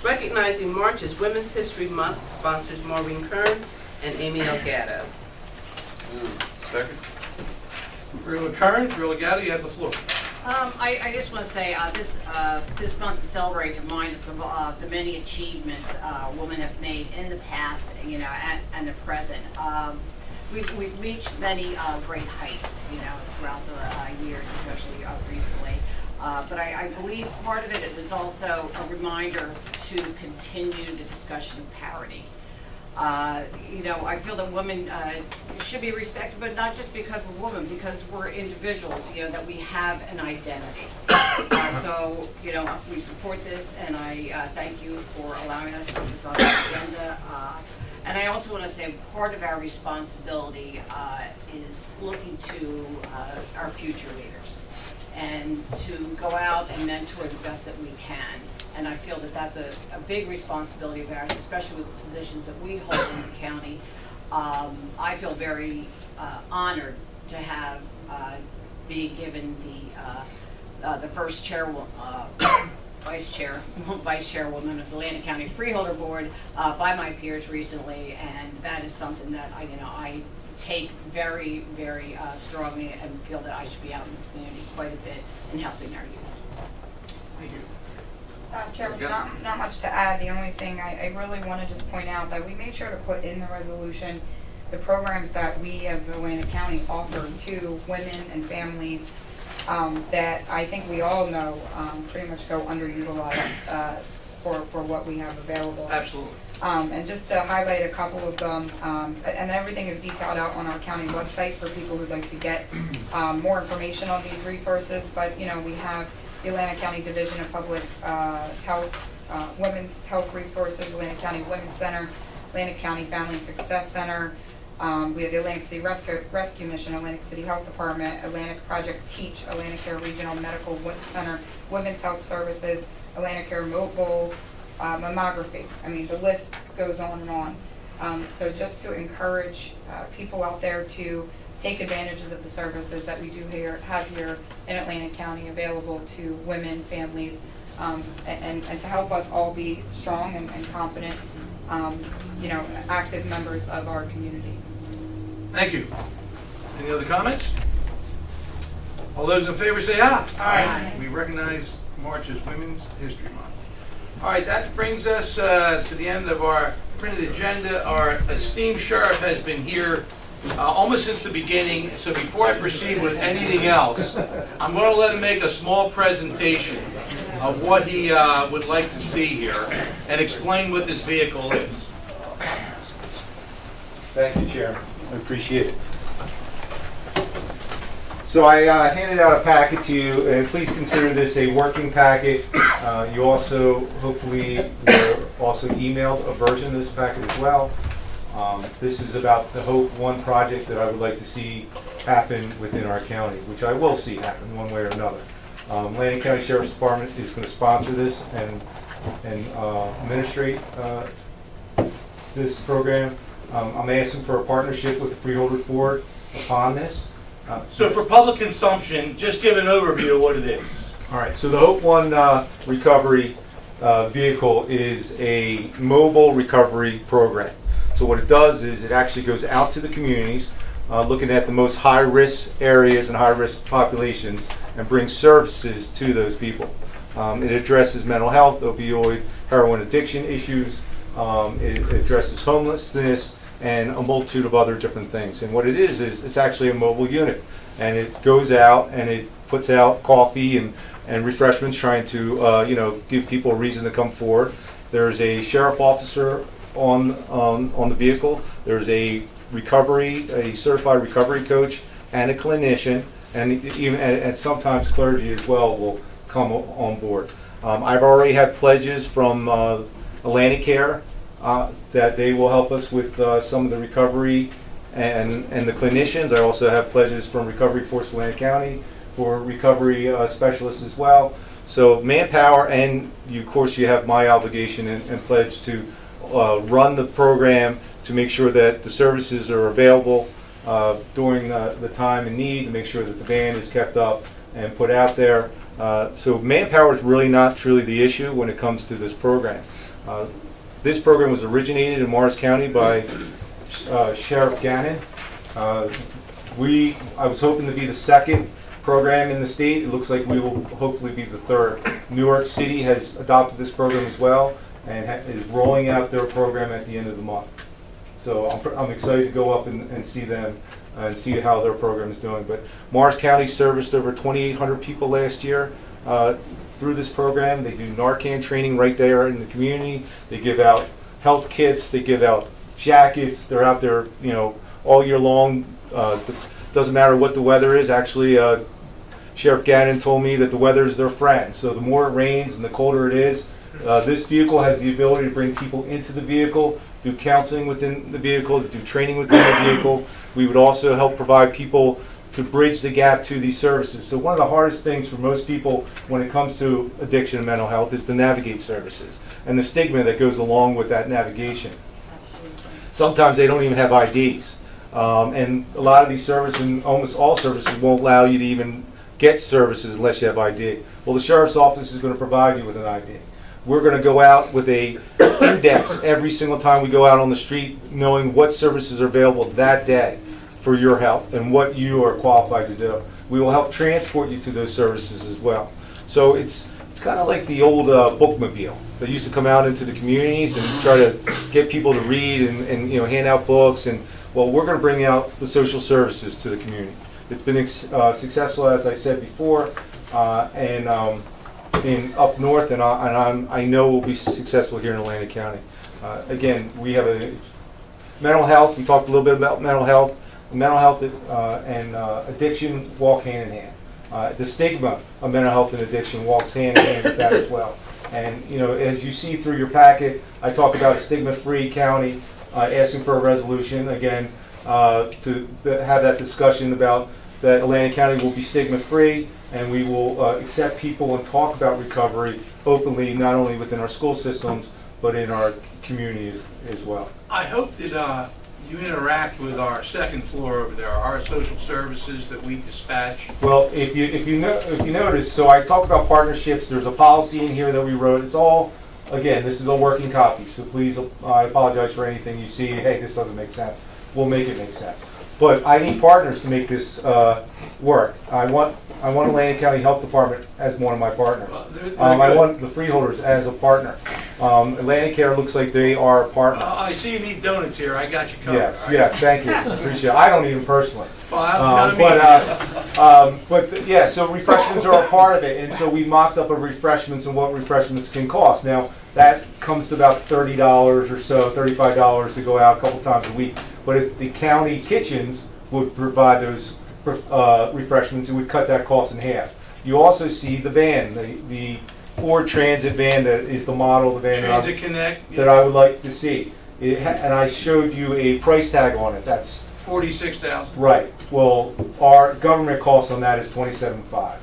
Recognizing March as Women's History Month, sponsors Maureen Kern and Amy L. Gatto. Second. Freeholder Kern, Freeholder Gatto, you have the floor. I just want to say this month to celebrate, to remind us of the many achievements women have made in the past, you know, and the present. We've reached many great heights, you know, throughout the years, especially recently. But I believe part of it is also a reminder to continue the discussion of parity. You know, I feel that women should be respected, but not just because we're women, because we're individuals, you know, that we have an identity. So, you know, we support this, and I thank you for allowing us to put this on the agenda. And I also want to say part of our responsibility is looking to our future leaders and to go out and mentor the best that we can. And I feel that that's a big responsibility of ours, especially with the positions that we hold in the county. I feel very honored to have being given the first vice chairwoman of the Atlantic County Freeholder Board by my peers recently, and that is something that I take very, very strongly, and feel that I should be out in the community quite a bit and helping our youth. Thank you. Chairman, not much to add. The only thing I really want to just point out that we made sure to put in the resolution the programs that we as Atlantic County offer to women and families that I think we all know pretty much go underutilized for what we have available. Absolutely. And just to highlight a couple of them, and everything is detailed out on our county website for people who'd like to get more information on these resources. But we have the Atlantic County Division of Public Health, Women's Health Resources, Atlantic County Women's Center, Atlantic County Family Success Center. We have the Atlantic City Rescue Mission, Atlantic City Health Department, Atlantic Project Teach, Atlantic Care Regional Medical Center, Women's Health Services, Atlantic Care Mobile, Mammography. I mean, the list goes on and on. So just to encourage people out there to take advantages of the services that we do have here in Atlantic County available to women, families, and to help us all be strong and confident, active members of our community. Thank you. Any other comments? All those in favor say aye. Aye. We recognize March as Women's History Month. All right, that brings us to the end of our printed agenda. Our esteemed sheriff has been here almost since the beginning, so before I proceed with anything else, I'm going to let him make a small presentation of what he would like to see here and explain what this vehicle is. Thank you, Chairman. I appreciate it. So I handed out a packet to you, and please consider this a working packet. You also, hopefully, were also emailed a version of this packet as well. This is about the Hope One project that I would like to see happen within our county, which I will see happen one way or another. Atlantic County Sheriff's Department is going to sponsor this and administrate this program. I'm asking for a partnership with the Freeholders Board upon this. So for public consumption, just give an overview of what it is. All right, so the Hope One recovery vehicle is a mobile recovery program. So what it does is it actually goes out to the communities, looking at the most high-risk areas and high-risk populations, and brings services to those people. It addresses mental health, opioid, heroin addiction issues. It addresses homelessness and a multitude of other different things. And what it is it's actually a mobile unit. And it goes out and it puts out coffee and refreshments, trying to give people a reason to come forward. There's a sheriff officer on the vehicle. There's a certified recovery coach and a clinician, and even and sometimes clergy as well will come on board. I've already had pledges from Atlantic Care that they will help us with some of the recovery and the clinicians. I also have pledges from Recovery Force Atlantic County for recovery specialists as well. So manpower, and of course you have my obligation and pledge to run the program to make sure that the services are available during the time and need, to make sure that the van is kept up and put out there. So manpower is really not truly the issue when it comes to this program. This program was originated in Morris County by Sheriff Gannon. I was hoping to be the second program in the state. It looks like we will hopefully be the third. New York City has adopted this program as well and is rolling out their program at the end of the month. So I'm excited to go up and see them and see how their program is doing. But Morris County serviced over 2,800 people last year through this program. They do Narcan training right there in the community. They give out health kits. They give out jackets. They're out there, all year long. Doesn't matter what the weather is. Actually, Sheriff Gannon told me that the weather is their friend. So the more it rains and the colder it is, this vehicle has the ability to bring people into the vehicle, do counseling within the vehicle, do training within the vehicle. We would also help provide people to bridge the gap to these services. So one of the hardest things for most people when it comes to addiction and mental health is to navigate services and the stigma that goes along with that navigation. Sometimes they don't even have IDs. And a lot of these services, and almost all services, won't allow you to even get services unless you have ID. Well, the Sheriff's Office is going to provide you with an ID. We're going to go out with a index every single time we go out on the street, knowing what services are available that day for your help and what you are qualified to do. We will help transport you to those services as well. So it's kind of like the old bookmobile that used to come out into the communities and try to get people to read and hand out books. And well, we're going to bring out the social services to the community. It's been successful, as I said before, and in up north, and I know will be successful here in Atlantic County. Again, we have a mental health. We talked a little bit about mental health. Mental health and addiction walk hand in hand. The stigma of mental health and addiction walks hand in hand with that as well. And as you see through your packet, I talk about a stigma-free county, asking for a resolution again to have that discussion about that Atlantic County will be stigma-free, and we will accept people and talk about recovery openly, not only within our school systems, but in our communities as well. I hope that you interact with our second floor over there, our social services that we dispatch. Well, if you notice, so I talk about partnerships. There's a policy in here that we wrote. It's all, again, this is a working copy, so please, I apologize for anything you see. Hey, this doesn't make sense. We'll make it make sense. But I need partners to make this work. I want Atlantic County Health Department as one of my partners. I want the Freeholders as a partner. Atlantic Care looks like they are a partner. I see you need donuts here. I got you covered. Yes, right? yeah, thank you. Appreciate it. I don't need them personally. Well, Yeah, so refreshments are a part of it, and so we mocked up a refreshments and what refreshments can cost. Now, that comes to about $30 or so, $35 to go out a couple times a week. But if the county kitchens would provide those refreshments, it would cut that cost in half. You also see the van, the Ford Transit van that is the model of the van Transit Connect, that I would like to see. And I showed you a price tag on it. That's $46,000. right. Well, our government cost on that is $27,500.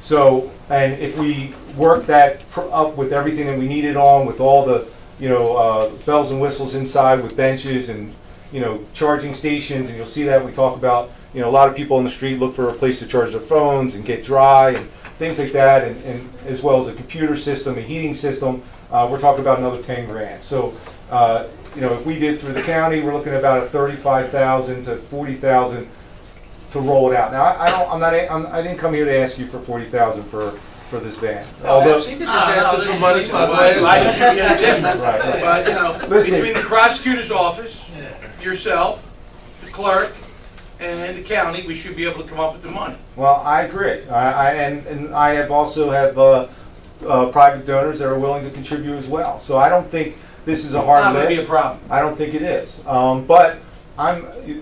So, and if we work that up with everything that we need it on, with all the bells and whistles inside, with benches and charging stations, and you'll see that we talk about a lot of people on the street look for a place to charge their phones and get dry and things like that, and as well as a computer system, a heating system. We're talking about another $10,000. So. If we did through the county, we're looking at about $35,000 to $40,000 to roll it out. Now, I didn't come here to ask you for $40,000 for this van. Although she could just ask us for money, but Listen. between the prosecutor's office, yourself, the clerk, and the county, we should be able to come up with the money. Well, I agree. And I have also have private donors that are willing to contribute as well. So I don't think this is a hard lift. Not going to be a problem. I don't think it is. But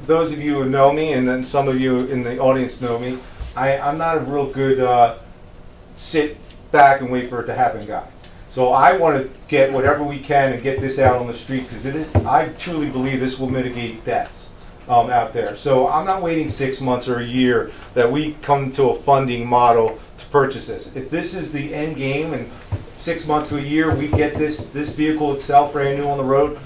those of you who know me, and then some of you in the audience know me, I'm not a real good sit back and wait for it to happen guy. So I want to get whatever we can and get this out on the street, because I truly believe this will mitigate deaths out there. So I'm not waiting 6 months or a year that we come to a funding model to purchase this. If this is the end game and 6 months to a year, we get this vehicle itself brand new on the road,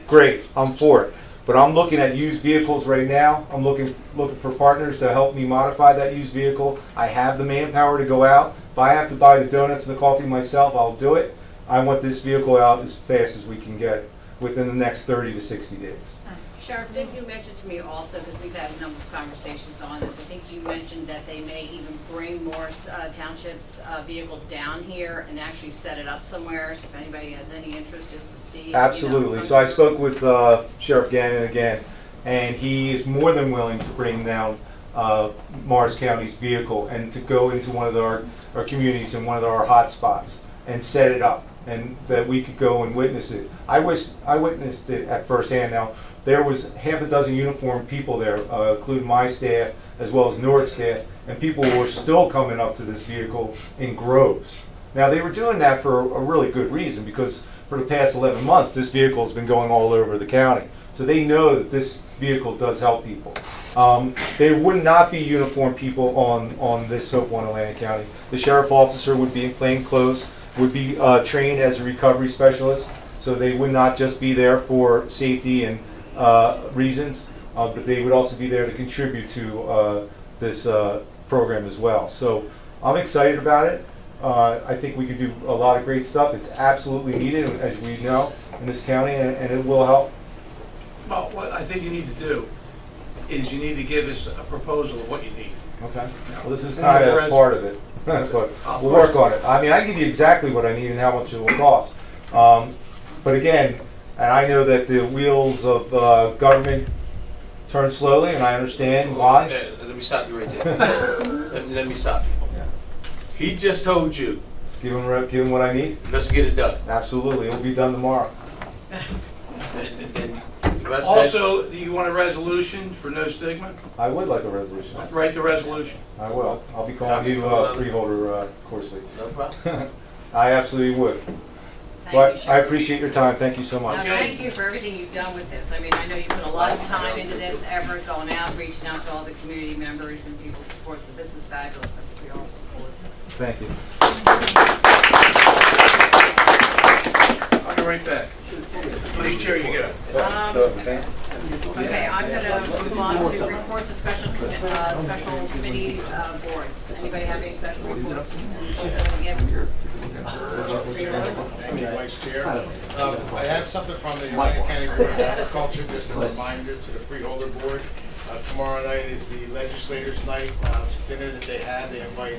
great, I'm for it. But I'm looking at used vehicles right now. I'm looking for partners to help me modify that used vehicle. I have the manpower to go out. If I have to buy the donuts and the coffee myself, I'll do it. I want this vehicle out as fast as we can get within the next 30 to 60 days. Sheriff, didn't you mention to me also, because we've had a number of conversations on this, I think you mentioned that they may even bring Morris Township's vehicle down here and actually set it up somewhere, so if anybody has any interest, just to see. Absolutely. So I spoke with Sheriff Gannon again, and he is more than willing to bring down Morris County's vehicle and to go into one of our communities in one of our hot spots and set it up. and that we could go and witness it. I witnessed it at firsthand. Now, there was half a dozen uniformed people there, including my staff as well as Newark staff, and people were still coming up to this vehicle in groves. Now, they were doing that for a really good reason, because for the past 11 months, this vehicle has been going all over the county. So they know that this vehicle does help people. There would not be uniformed people on this Hope One Atlantic County. The sheriff officer would be in plain clothes, would be trained as a recovery specialist, so they would not just be there for safety and reasons, but they would also be there to contribute to this program as well. So I'm excited about it. I think we could do a lot of great stuff. It's absolutely needed, as we know, in this county, and it will help. Well, what I think you need to do is you need to give us a proposal of what you need. Okay. Well, this is kind of part of it. That's what we'll work on it. I mean, I give you exactly what I need and how much it will cost. But again, and I know that the wheels of government turn slowly, and I understand why. Let me stop you right there. Let me stop you. He just told you. Give him what I need. Let's get it done. Absolutely, it'll be done tomorrow. Also, do you want a resolution for no stigma? I would like a resolution. Write the resolution. I will. I'll be calling you Freeholder Corsley. No problem. I absolutely would. But I appreciate your time. Thank you so much. Now, thank you for everything you've done with this. I mean, I know you put a lot of time into this, effort, going out, reaching out to all the community members and people's support, so this is fabulous. We all support. Thank you. I'll be right back. Please, Chair, you go. Okay, I'm going to move on to reports of special committees, boards. Anybody have any special reports? Thank you, Vice Chair. I have something from the Atlantic County Board of Agriculture, just a reminder to the Freeholder Board. Tomorrow night is the legislators' night. Dinner that they have, they invite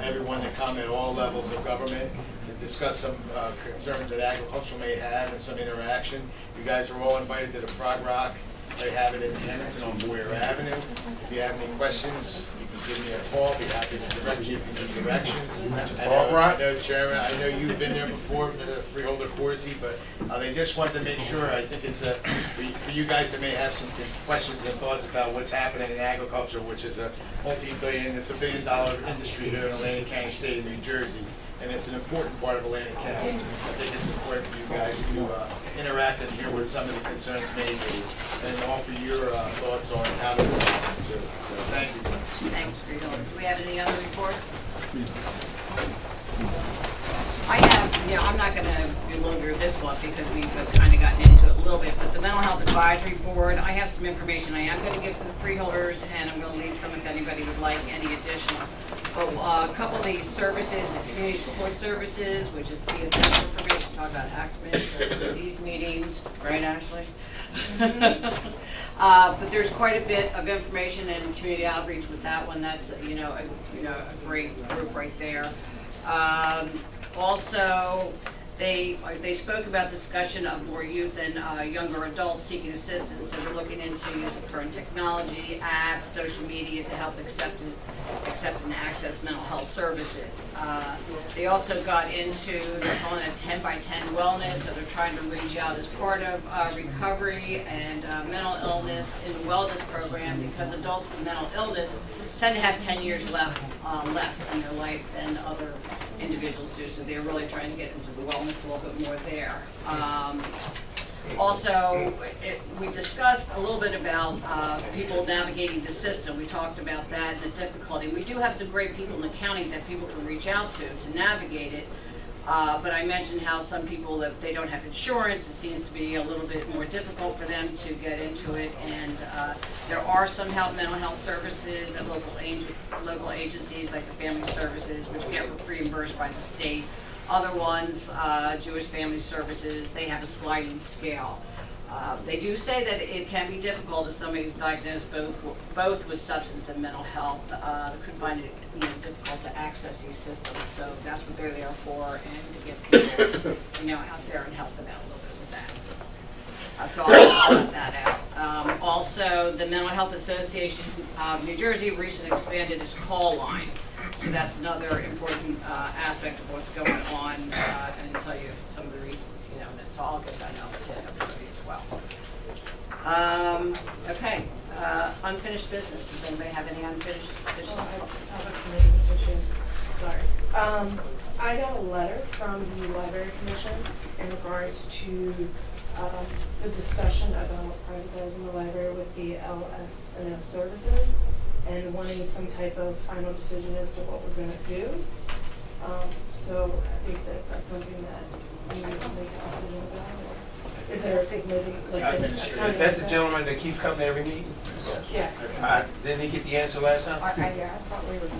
everyone to come at all levels of government to discuss some concerns that agriculture may have and some interaction. You guys are all invited to the Frog Rock. They have it in Hamilton on Boyer Avenue. If you have any questions, you can give me a call. I'll be happy to direct you if you need directions. I know, Chairman, I know you've been there before, Freeholder Corsi, but they just wanted to make sure, I think it's for you guys that may have some questions and thoughts about what's happening in agriculture, which is a it's $1 billion industry here in Atlantic County, state of New Jersey. And it's an important part of Atlantic County. I think it's important for you guys to interact and hear what some of the concerns may be, and offer your thoughts on how to respond to. Thank you. Thanks, Freeholder. Do we have any other reports? I have, I'm not going to belabor this one because we've kind of gotten into it a little bit, but the Mental Health Advisory Board, I have some information I am going to give to the freeholders, and I'm going to leave some if anybody would like any additional. But a couple of these services, the community support services, which is CSS information, talk about activists, these meetings, right, Ashley? But there's quite a bit of information and community outreach with that one. That's a great group right there. Also, they spoke about discussion of more youth and younger adults seeking assistance. So they're looking into using current technology, apps, social media to help accept and access mental health services. They also got into, they're calling it 10 by 10 wellness, so they're trying to reach out as part of recovery and mental illness in the wellness program, because adults with mental illness tend to have 10 years less in their life than other individuals do, so they're really trying to get into the wellness a little bit more there. Also, we discussed a little bit about people navigating the system. We talked about that and the difficulty. We do have some great people in the county that people can reach out to navigate it. But I mentioned how some people, if they don't have insurance, it seems to be a little bit more difficult for them to get into it. And there are some mental health services at local agencies like the Family Services, which get reimbursed by the state. Other ones, Jewish Family Services, they have a sliding scale. They do say that it can be difficult if somebody's diagnosed both with substance and mental health. They could find it difficult to access these systems, so that's what they're there for, and to get people out there and help them out a little bit with that. So I'll let that out. Also, the Mental Health Association of New Jersey recently expanded its call line. So that's another important aspect of what's going on, and tell you some of the reasons, you know, and so I'll get that out to everybody as well. Okay, unfinished business. Does anybody have any unfinished business? I have a committee issue. Sorry. I got a letter from the Library Commission in regards to the discussion about privatizing the library with the LS&S services and wanting some type of final decision as to what we're going to do. So I think that that's something that we need to make a decision about. Or is there a big movie? That's the gentleman that keeps coming to every meeting? Yes. Didn't he get the answer last time? Yeah, I thought we were.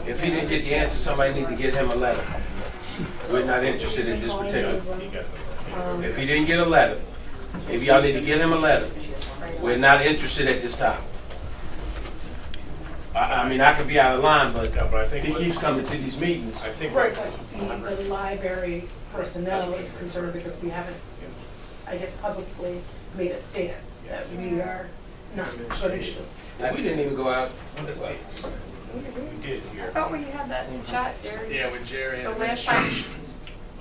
If he didn't get the answer, somebody need to get him a letter. We're not interested in this particular. If he didn't get a letter, if y'all need to get him a letter, we're not interested at this time. I mean, I could be out of line, but he keeps coming to these meetings. I think. Right, but the library personnel is concerned because we haven't, I guess, publicly made a stance that we are not going to do this. We didn't even go out. We did I here. thought we had that in chat, Jerry. Yeah, with Jerry. The last time.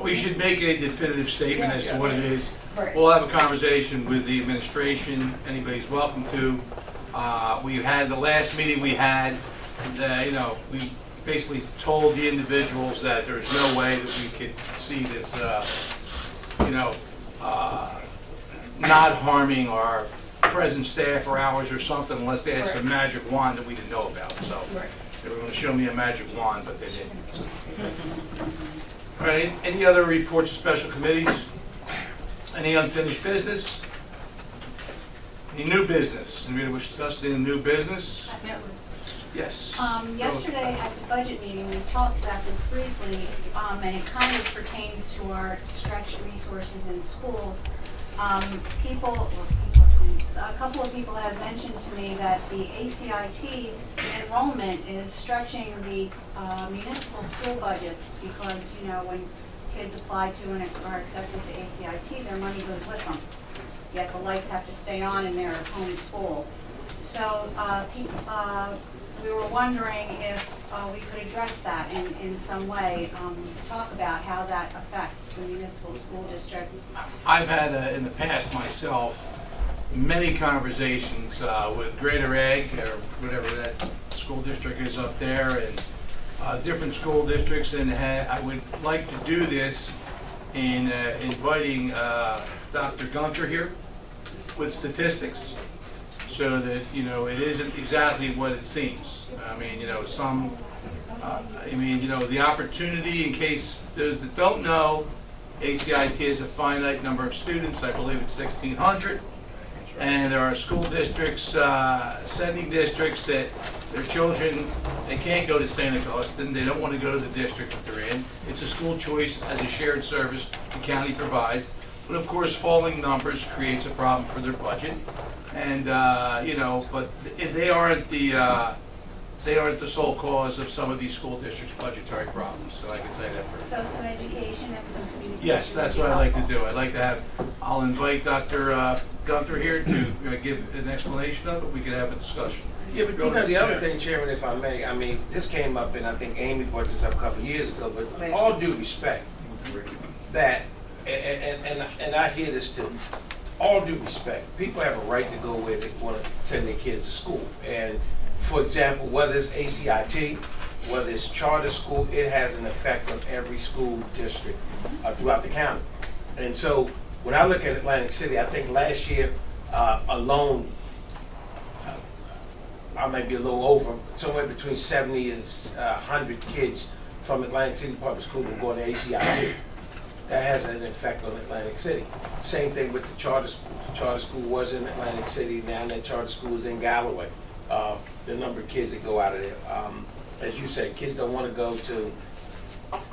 We should make a definitive statement as to what it is. Right. We'll have a conversation with the administration. Anybody's welcome to. We had the last meeting we had, you know, we basically told the individuals that there's no way that we could see this, you know, not harming our present staff or hours or something unless they had some magic wand that we didn't know about. So they were going to show me a magic wand, but they didn't. So. All right, any other reports of special committees? Any unfinished business? Any new business? Anybody wish to discuss any new business? Yes. Yesterday at the budget meeting, we talked about this briefly, and it kind of pertains to our stretched resources in schools. A couple of people have mentioned to me that the ACIT enrollment is stretching the municipal school budgets because, you know, when kids apply to and are accepted to ACIT, their money goes with them. Yet the lights have to stay on in their home school. So we were wondering if we could address that in some way, talk about how that affects the municipal school districts. I've had in the past myself many conversations with Greater Egg or whatever that school district is up there and different school districts, and I would like to do this in inviting Dr. Gunther here with statistics so that, you know, it isn't exactly what it seems. I mean, you know, the opportunity, in case those that don't know, ACIT is a finite number of students. I believe it's 1,600. And there are school districts, sending districts that their children, they can't go to St. Augustine. They don't want to go to the district that they're in. It's a school choice as a shared service the county provides. But of course, falling numbers creates a problem for their budget. And, you know, but they aren't the sole cause of some of these school districts' budgetary problems. So I can tell you that for So some education and some communication. yes, that's what I like to do. I'd like to have, I'll invite Dr. Gunther here to give an explanation of it. We could have a discussion. Yeah, but you know, the other thing, Chairman, if I may, I mean, this came up, and I think Amy brought this up a couple of years ago, but with all due respect, that, and I hear this too, all due respect, people have a right to go where they want to send their kids to school. And for example, whether it's ACIT, whether it's charter school, it has an effect on every school district throughout the county. And so when I look at Atlantic City, I think last year alone, I might be a little over, somewhere between 70 and 100 kids from Atlantic City Public School were going to ACIT. That has an effect on Atlantic City. Same thing with the charter school. The charter school was in Atlantic City, now that charter school is in Galloway. The number of kids that go out of there. As you said, kids don't want to go to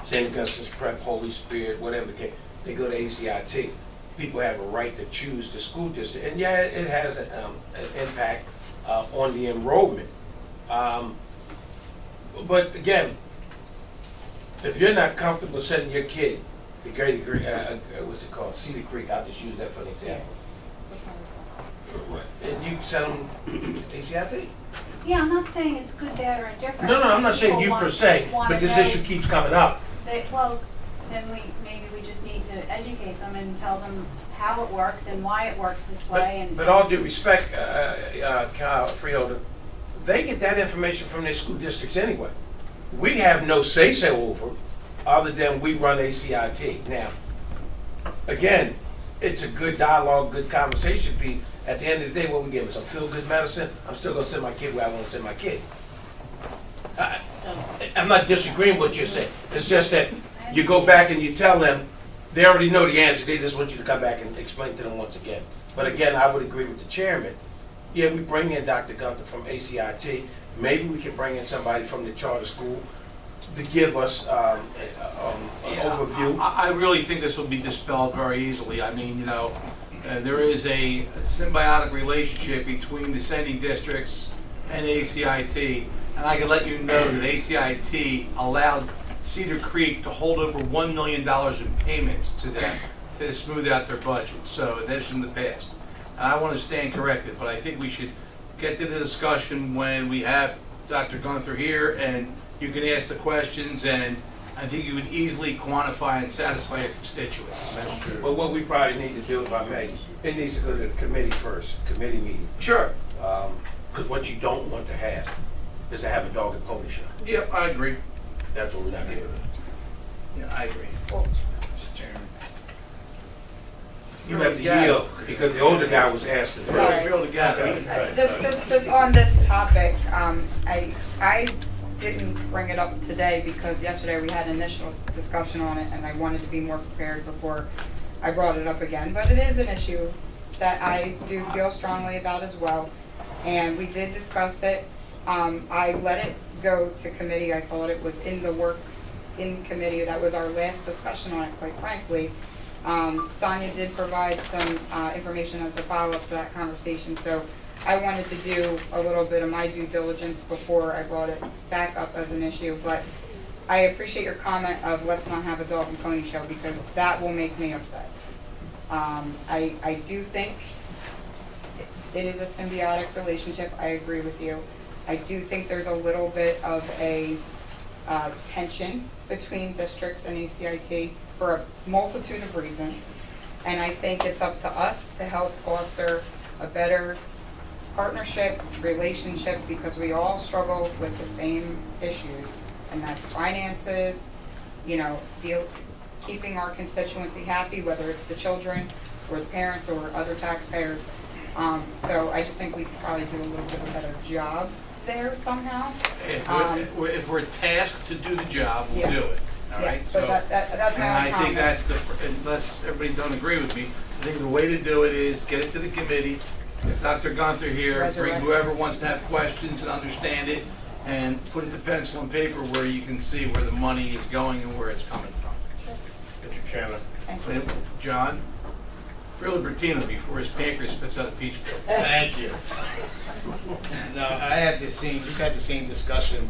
St. Augustine's Prep, Holy Spirit, whatever the case. They go to ACIT. People have a right to choose the school district. And yeah, it has an impact on the enrollment. But again, if you're not comfortable sending your kid to Cedar Creek, I'll just use that for an example. And you send them ACIT? Yeah, I'm not saying it's good, bad, or indifferent. No, I'm not saying People you want- per se, wanna but this know issue keeps coming up. well, then maybe we just need to educate them and tell them how it works and why it works this way. And But all due respect, Freeholder, they get that information from their school districts anyway. We have no say-so over, other than we run ACIT. Now, again, it's a good dialogue, good conversation. At the end of the day, what we give them, some feel-good medicine, I'm still gonna send my kid where I wanna send my kid. I'm not disagreeing with what you're saying. It's just that you go back and you tell them, they already know the answer, they just want you to come back and explain to them once again. But again, I would agree with the chairman. Yeah, we bring in Dr. Gunther from ACIT. Maybe we can bring in somebody from the charter school to give us an overview. I really think this will be dispelled very easily. I mean, you know, there is a symbiotic relationship between the sending districts and ACIT, and I can let you know that ACIT allowed Cedar Creek to hold over $1 million in payments to them to smooth out their budget. So that's in the past. And I want to stand corrected, but I think we should get to the discussion when we have Dr. Gunther here, and you can ask the questions, and I think you would easily quantify and satisfy your constituents. That's true. But what we probably need to do, if I may, it needs to go to the committee first, committee meeting. Sure. Because what you don't want to have is to have a dog and pony show. Yep, I agree. That's what we're not doing. Yeah, I agree. Mr. Chairman. You have to yield, because the older guy was asked it Sorry. first. Just on this topic, I didn't bring it up today because yesterday we had initial discussion on it and I wanted to be more prepared before I brought it up again. But it is an issue that I do feel strongly about as well. And we did discuss it. I let it go to committee. I thought it was in the works in committee. That was our last discussion on it, quite frankly. Sonia did provide some information as a follow-up to that conversation. So I wanted to do a little bit of my due diligence before I brought it back up as an issue, but I appreciate your comment of let's not have a dog and pony show because that will make me upset. I do think it is a symbiotic relationship. I agree with you. I do think there's a little bit of a tension between districts and ACIT for a multitude of reasons, and I think it's up to us to help foster a better partnership, relationship, because we all struggle with the same issues, and that's finances, you know, keeping our constituency happy, whether it's the children or the parents or other taxpayers. So I just think we could probably do a little bit of a better job there somehow. If we're tasked to do the job, we'll Yeah. do it. All Yeah, right. so that's my and only I think comment. that's unless everybody don't agree with me, I think the way to do it is get it to the committee. If Dr. Gunther here, bring Resurrect. whoever wants to have questions and understand it, and put it to pencil and paper where you can see where the money is going and where it's coming from. Mr. Chairman. And John, Freeholder Bertino before his pancreas spits out a peach pill. Thank you. No, I had the same, we've had the same discussion,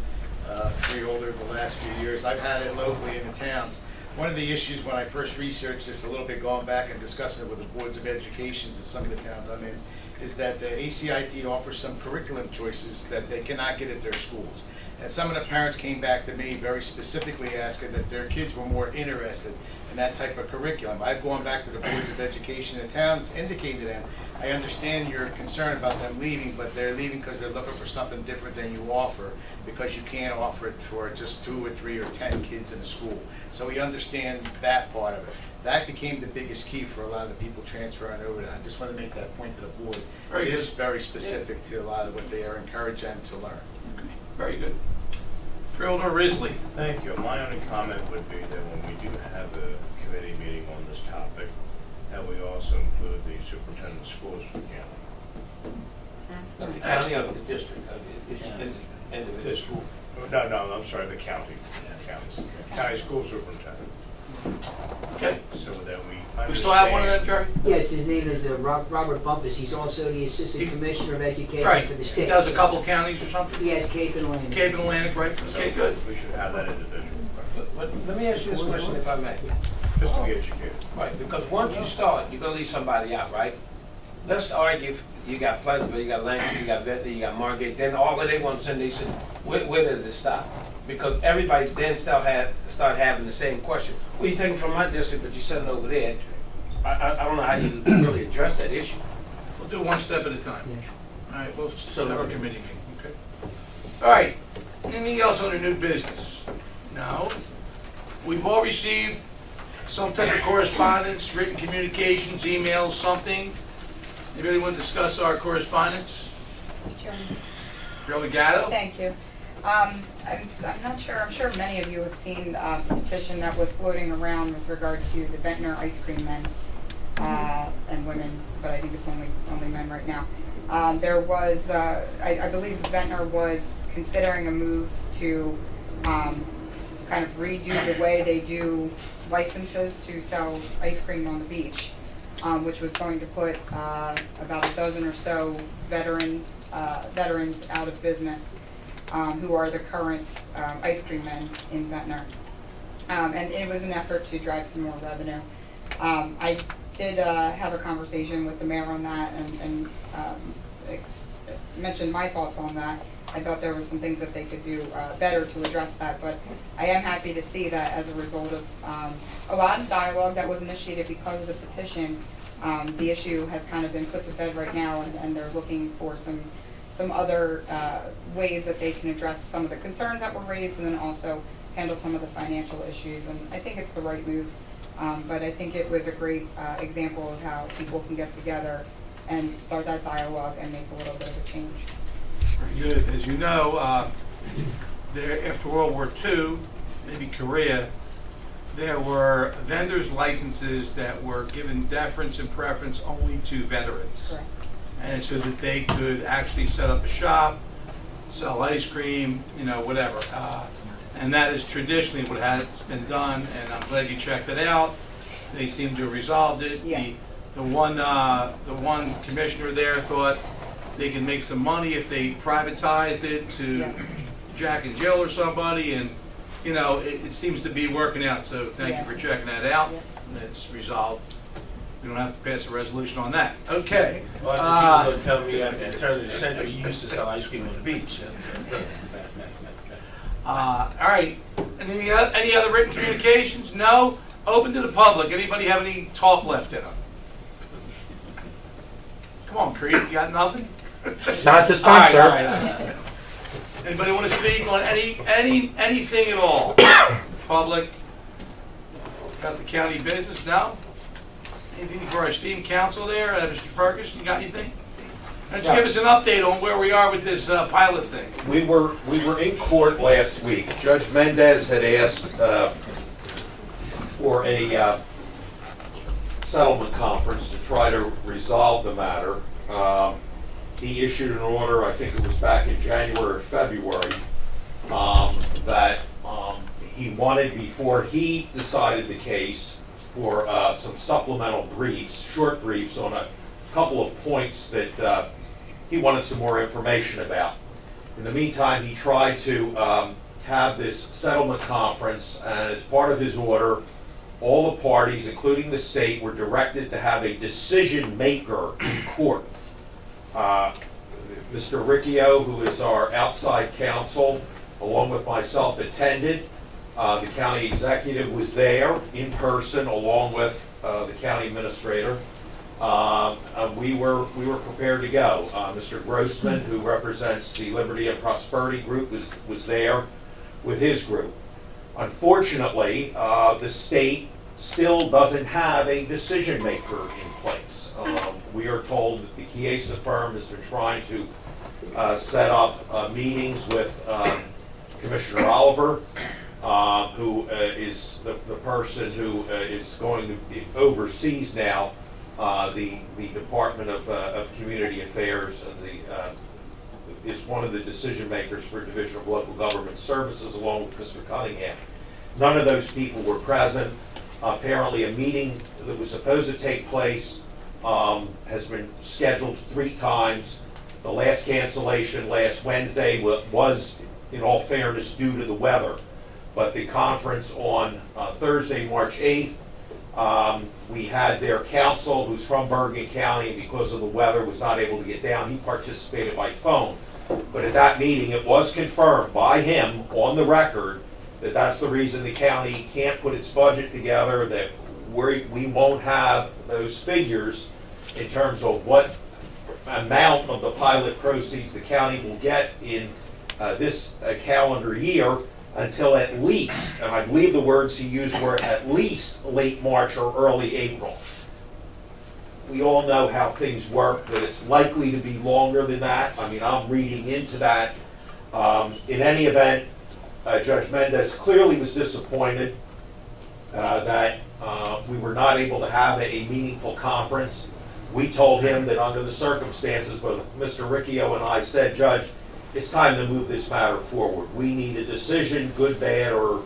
Freeholder, the last few years. I've had it locally in the towns. One of the issues when I first researched this a little bit, going back and discussing it with the boards of educations in some of the towns I'm in, is that the ACIT offers some curriculum choices that they cannot get at their schools. And some of the parents came back to me very specifically asking that their kids were more interested in that type of curriculum. I've gone back to the boards of education in towns, indicated to them, I understand your concern about them leaving, but they're leaving because they're looking for something different than you offer, because you can't offer it for just 2 or 3 or 10 kids in a school. So we understand that part of it. That became the biggest key for a lot of the people transferring over there. I just want to make that point to the board. Very It is good. very specific to a lot of what they are encouraging them to learn. Very good. Freeholder Risley. Thank you. My only comment would be that when we do have a committee meeting on this topic, that we also include the superintendent of schools for the county. The county of the district, individual school. No, I'm sorry, the county. County school superintendent. Okay. So that we We still have one of them, Jerry? Yes, his name is Robert Bumpus. He's also the Assistant Commissioner of Education Right. for the He state. does a couple counties or something? Yes, Cape and Atlantic. Cape and Atlantic, right? Okay, good. We should have that individual, But let me ask you this question if I may. just to be educated. Right, because once you start, you're gonna leave somebody out, right? let's argue, you got Pleasantville, you got Langston, you got Ventnor, you got Margate, then all of they want to send, they said, where does it stop? Because everybody then start having the same question. Well, you taking from my district, but you send it over there. I don't know how you really address that issue. We'll do one step at a time. All right, we'll have our committee meeting, okay? All right, anything else on the new business? No. We've all received some type of correspondence, written communications, emails, something. Anybody want to discuss our correspondence? Joe Legato? Thank you. I'm not sure, I'm sure many of you have seen the petition that was floating around with regard to the Ventnor ice cream men and women, but I think it's only men right now. There was, I believe Ventnor was considering a move to kind of redo the way they do licenses to sell ice cream on the beach, which was going to put about a dozen or so veterans out of business, who are the current ice cream men in Ventnor. And it was an effort to drive some more revenue. I did have a conversation with the mayor on that and mentioned my thoughts on that. I thought there were some things that they could do better to address that, but I am happy to see that as a result of a lot of dialogue that was initiated because of the petition, the issue has kind of been put to bed right now, and they're looking for some other ways that they can address some of the concerns that were raised and then also handle some of the financial issues. And I think it's the right move, but I think it was a great example of how people can get together and start that dialogue and make a little bit of a change. Very good. As you know, there, after World War II, maybe Korea, there were vendors' licenses that were given deference and preference only to veterans. Correct. And so that they could actually set up a shop, sell ice cream, whatever. And that is traditionally what has been done, and I'm glad you checked it out. They seem to have resolved it. Yeah. The one commissioner there thought they could make some money if they privatized it to Jack and Jill or somebody, and it seems to be working out. So thank you for checking that out. It's resolved. We don't have to pass a resolution on that. Okay. Well, the people tell me in terms of the century, you used to sell ice cream on the beach. All right. Any other written communications? No. Open to the public. Anybody have any talk left in them? Come on, Creed. You got nothing? Not at this time, sir. All right. Anybody want to speak on anything at all? Public? About the county business? No? Anything for our esteemed council there? Mr. Ferguson, you got anything? Why don't you give us an update on where we are with this pilot thing? We were in court last week. Judge Mendez had asked for a settlement conference to try to resolve the matter. He issued an order, I think it was back in January or February, that he wanted, before he decided the case, for some supplemental briefs, short briefs on a couple of points that he wanted some more information about. In the meantime, he tried to have this settlement conference, and as part of his order, all the parties, including the state, were directed to have a decision maker in court. Mr. Riccio, who is our outside counsel, along with myself, attended. The county executive was there in person, along with the county administrator. We were prepared to go. Mr. Grossman, who represents the Liberty and Prosperity Group, was there with his group. Unfortunately, the state still doesn't have a decision maker in place. We are told that the Chiesa firm has been trying to set up meetings with Commissioner Oliver, who is the person who is going to oversees now the Department of Community Affairs, and is one of the decision makers for Division of Local Government Services, along with Mr. Cunningham. None of those people were present. Apparently, a meeting that was supposed to take place has been scheduled 3 times. The last cancellation last Wednesday was, in all fairness, due to the weather. But the conference on Thursday, March 8th, We had their counsel, who's from Bergen County, and because of the weather was not able to get down. He participated by phone. But at that meeting, it was confirmed by him on the record that that's the reason the county can't put its budget together, that we won't have those figures in terms of what amount of the pilot proceeds the county will get in this calendar year until at least, and I believe the words he used were at least late March or early April. We all know how things work, that it's likely to be longer than that. I mean, I'm reading into that. In any event, Judge Mendez clearly was disappointed that we were not able to have a meaningful conference. We told him that under the circumstances, both Mr. Riccio and I said, Judge, it's time to move this matter forward. We need a decision, good, bad, or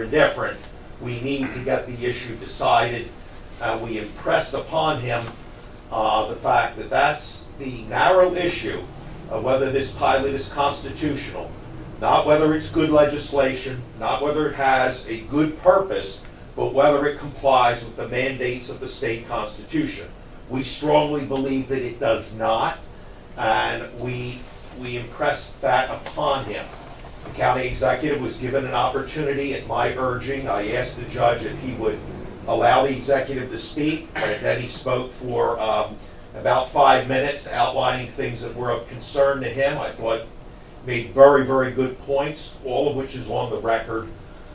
indifferent. We need to get the issue decided. We impressed upon him the fact that that's the narrow issue of whether this pilot is constitutional, not whether it's good legislation, not whether it has a good purpose, but whether it complies with the mandates of the state constitution. We strongly believe that it does not, and we impressed that upon him. The county executive was given an opportunity at my urging. I asked the judge if he would allow the executive to speak, and then he spoke for about 5 minutes, outlining things that were of concern to him. I thought made very, very good points, all of which is on the record.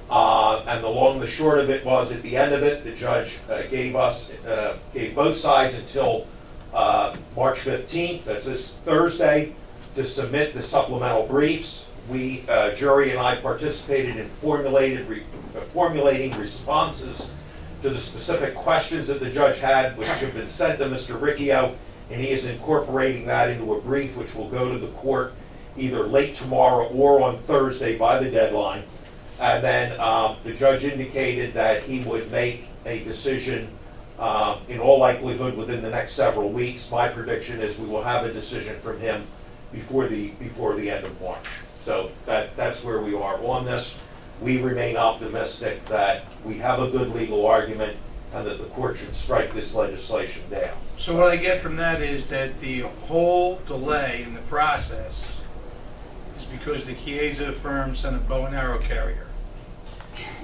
And the long and the short of it was, at the end of it, the judge gave both sides until March 15th, that's this Thursday, to submit the supplemental briefs. We, jury and I, participated in formulating responses to the specific questions that the judge had, which have been sent to Mr. Riccio, and he is incorporating that into a brief which will go to the court either late tomorrow or on Thursday by the deadline. And then the judge indicated that he would make a decision in all likelihood within the next several weeks. My prediction is we will have a decision from him before the end of March. So that's where we are on this. We remain optimistic that we have a good legal argument and that the court should strike this legislation down. So what I get from that is that the whole delay in the process is because the Chiesa firm sent a bow and arrow carrier.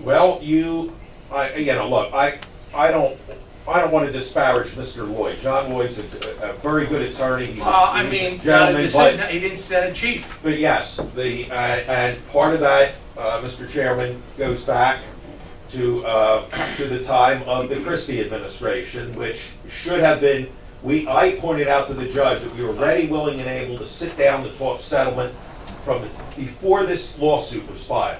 Well, look, I don't want to disparage Mr. Lloyd. John Lloyd's a very good attorney. He's a gentleman, but he didn't set a chief. But yes, and part of that, Mr. Chairman, goes back to the time of the Christie administration, which should have been. I pointed out to the judge that we were ready, willing, and able to sit down to talk settlement before this lawsuit was filed.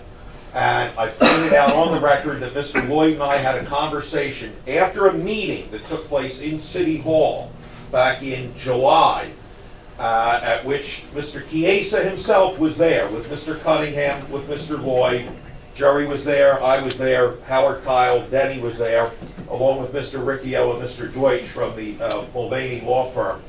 And I pointed out on the record that Mr. Lloyd and I had a conversation after a meeting that took place in City Hall back in July, at which Mr. Chiesa himself was there with Mr. Cunningham, with Mr. Lloyd. Jerry was there, I was there, Howard Kyle, Denny was there, along with Mr. Riccio and Mr. Deutsch from the Mulvaney law firm,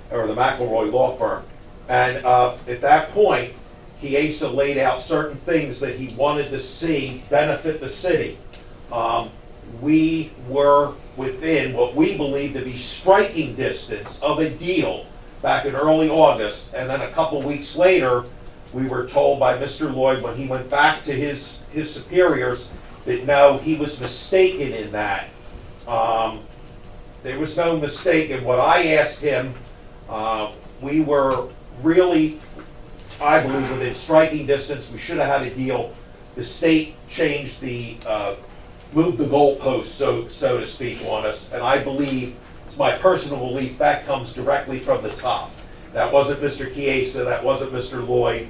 or the McElroy law firm. And at that point, Chiesa laid out certain things that he wanted to see benefit the city. We were within what we believe to be striking distance of a deal back in early August, and then a couple weeks later, we were told by Mr. Lloyd when he went back to his superiors that no, he was mistaken in that. There was no mistake in what I asked him. We were really, I believe, within striking distance. We should have had a deal. The state changed moved the goalposts, so to speak, on us. And I believe, it's my personal belief, that comes directly from the top. That wasn't Mr. Chiesa, that wasn't Mr. Lloyd.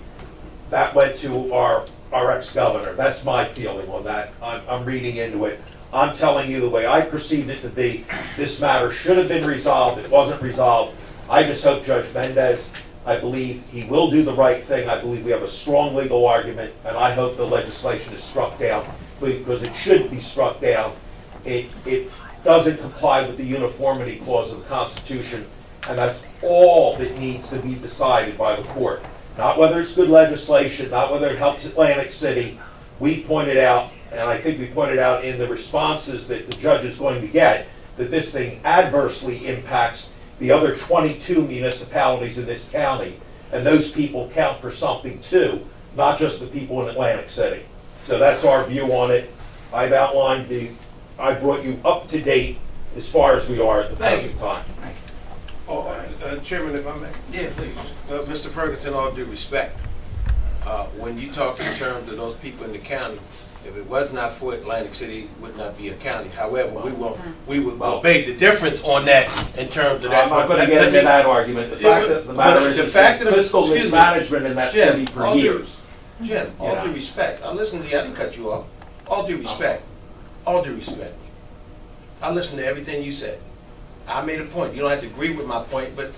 That went to our ex-governor. That's my feeling on that. I'm reading into it. I'm telling you the way I perceived it to be. This matter should have been resolved. It wasn't resolved. I just hope Judge Mendez, I believe he will do the right thing. I believe we have a strong legal argument, and I hope the legislation is struck down because it should be struck down. It doesn't comply with the uniformity clause of the Constitution, and that's all that needs to be decided by the court. Not whether it's good legislation, not whether it helps Atlantic City. We pointed out and I think we pointed out in the responses that the judge is going to get, that this thing adversely impacts the other 22 municipalities in this county, and those people count for something too, not just the people in Atlantic City. So that's our view on it. I've outlined I brought you up to date as far as we are at the present time. Chairman, if I may. Yeah, please. Mr. Ferguson, all due respect, when you talk in terms of those people in the county, if it was not for Atlantic City, it would not be a county. However, we will obey the difference on that in terms of that. I'm not going to get into that argument. The fact of the matter is, fiscal mismanagement in that city for years. Jim, all due respect. I listen to you. I didn't cut you off. All due respect. All due respect. I listened to everything you said. I made a point. You don't have to agree with my point, but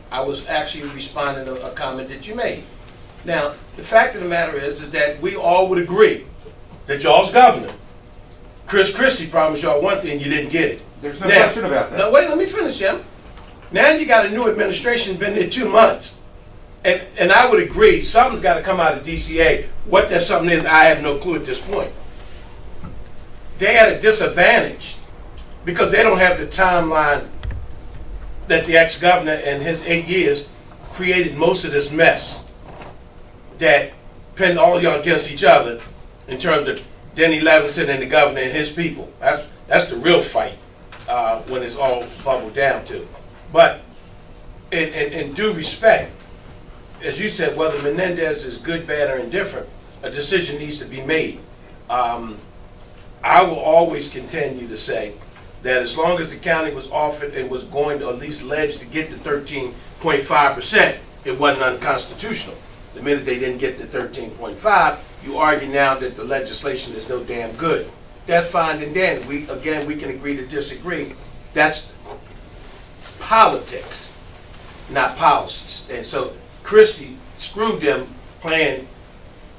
I was actually responding to a comment that you made. Now, the fact of the matter is that we all would agree that y'all's governor, Chris Christie, promised y'all one thing, you didn't get it. There's no question about that. No, wait, let me finish, Jim. Now you got a new administration, been there 2 months. And I would agree, something's got to come out of DCA. What that something is, I have no clue at this point. They had a disadvantage because they don't have the timeline that the ex-governor in his 8 years created most of this mess that pinned all y'all against each other in terms of Denny Levinson and the governor and his people. That's the real fight when it's all bubbled down to. But in due respect, as you said, whether Menendez is good, bad, or indifferent, a decision needs to be made. I will always continue to say that as long as the county was offered and was going to at least ledge to get the 13.5%, it wasn't unconstitutional. The minute they didn't get the 13.5, you argue now that the legislation is no damn good. That's fine and dandy. We can agree to disagree. That's politics, not policies. And so Christie screwed them playing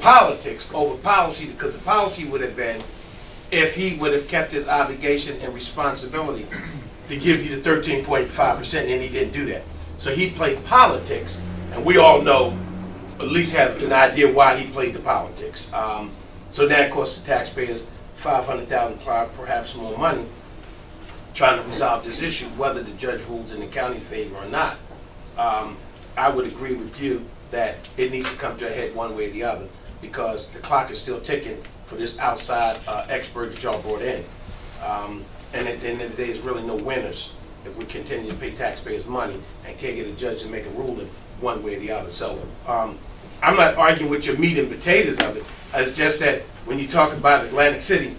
politics over policy, because the policy would have been if he would have kept his obligation and responsibility to give you the 13.5%, and he didn't do that. So he played politics, and we all know, at least have an idea why he played the politics. So that cost the taxpayers $500,000, perhaps more money, trying to resolve this issue, whether the judge rules in the county's favor or not. I would agree with you that it needs to come to a head one way or the other, because the clock is still ticking for this outside expert that y'all brought in. And at the end of the day, there's really no winners if we continue to pay taxpayers money and can't get a judge to make a ruling one way or the other. So I'm not arguing with your meat and potatoes of it. It's just that when you talk about Atlantic City,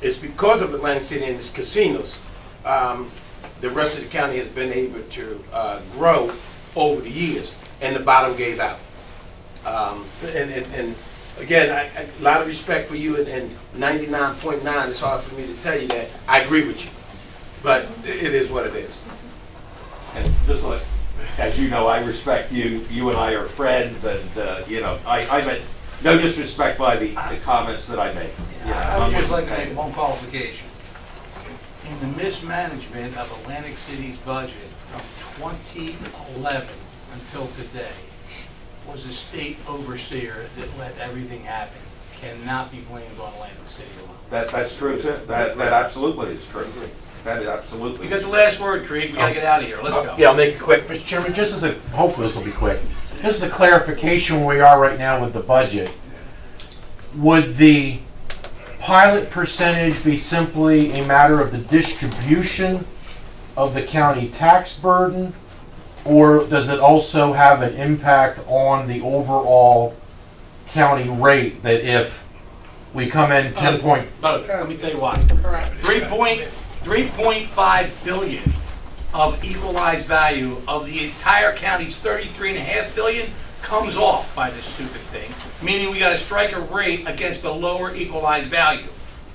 it's because of Atlantic City and its casinos. The rest of the county has been able to grow over the years, and the bottom gave out. And again, a lot of respect for you, and 99.9, it's hard for me to tell you that I agree with you, but it is what it is. And just like, as you know, I respect you. You and I are friends, and I meant no disrespect by the comments that I made. I would just like to make one qualification. In the mismanagement of Atlantic City's budget from 2011 until today, was a state overseer that let everything happen. Cannot be blamed on Atlantic City alone. That's true too. That absolutely is true. That is absolutely. You got the last word, Creed. We gotta get out of here. Let's go. Yeah, I'll make it quick. Mr. Chairman, just as a, hopefully this will be quick, just as a clarification where we are right now with the budget, would the pilot percentage be simply a matter of the distribution of the county tax burden, or does it also have an impact on the overall county rate, that if we come in 10 point... Let me tell you why. 3.5 billion of equalized value of the entire county's 33.5 billion comes off by this stupid thing, meaning we got to strike a rate against the lower equalized value.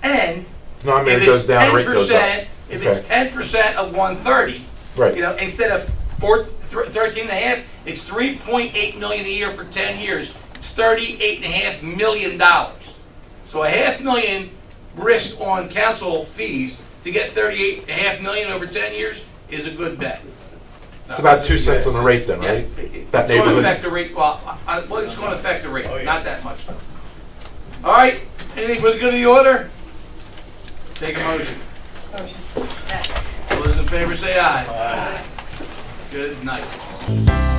And No, it goes down, rate goes up. If it's 10% of 130, right. Instead of 13.5, it's 3.8 million a year for 10 years. It's $38.5 million. So $500,000 risk on council fees to get $38.5 million over 10 years is a good bet. It's about 2 cents on the rate then, right? That's going to affect the rate. Well, it's going to affect the rate. Not that much. All right. Anything for the good of the order? Take a motion. Motion. All those in favor say aye. Aye. Good night.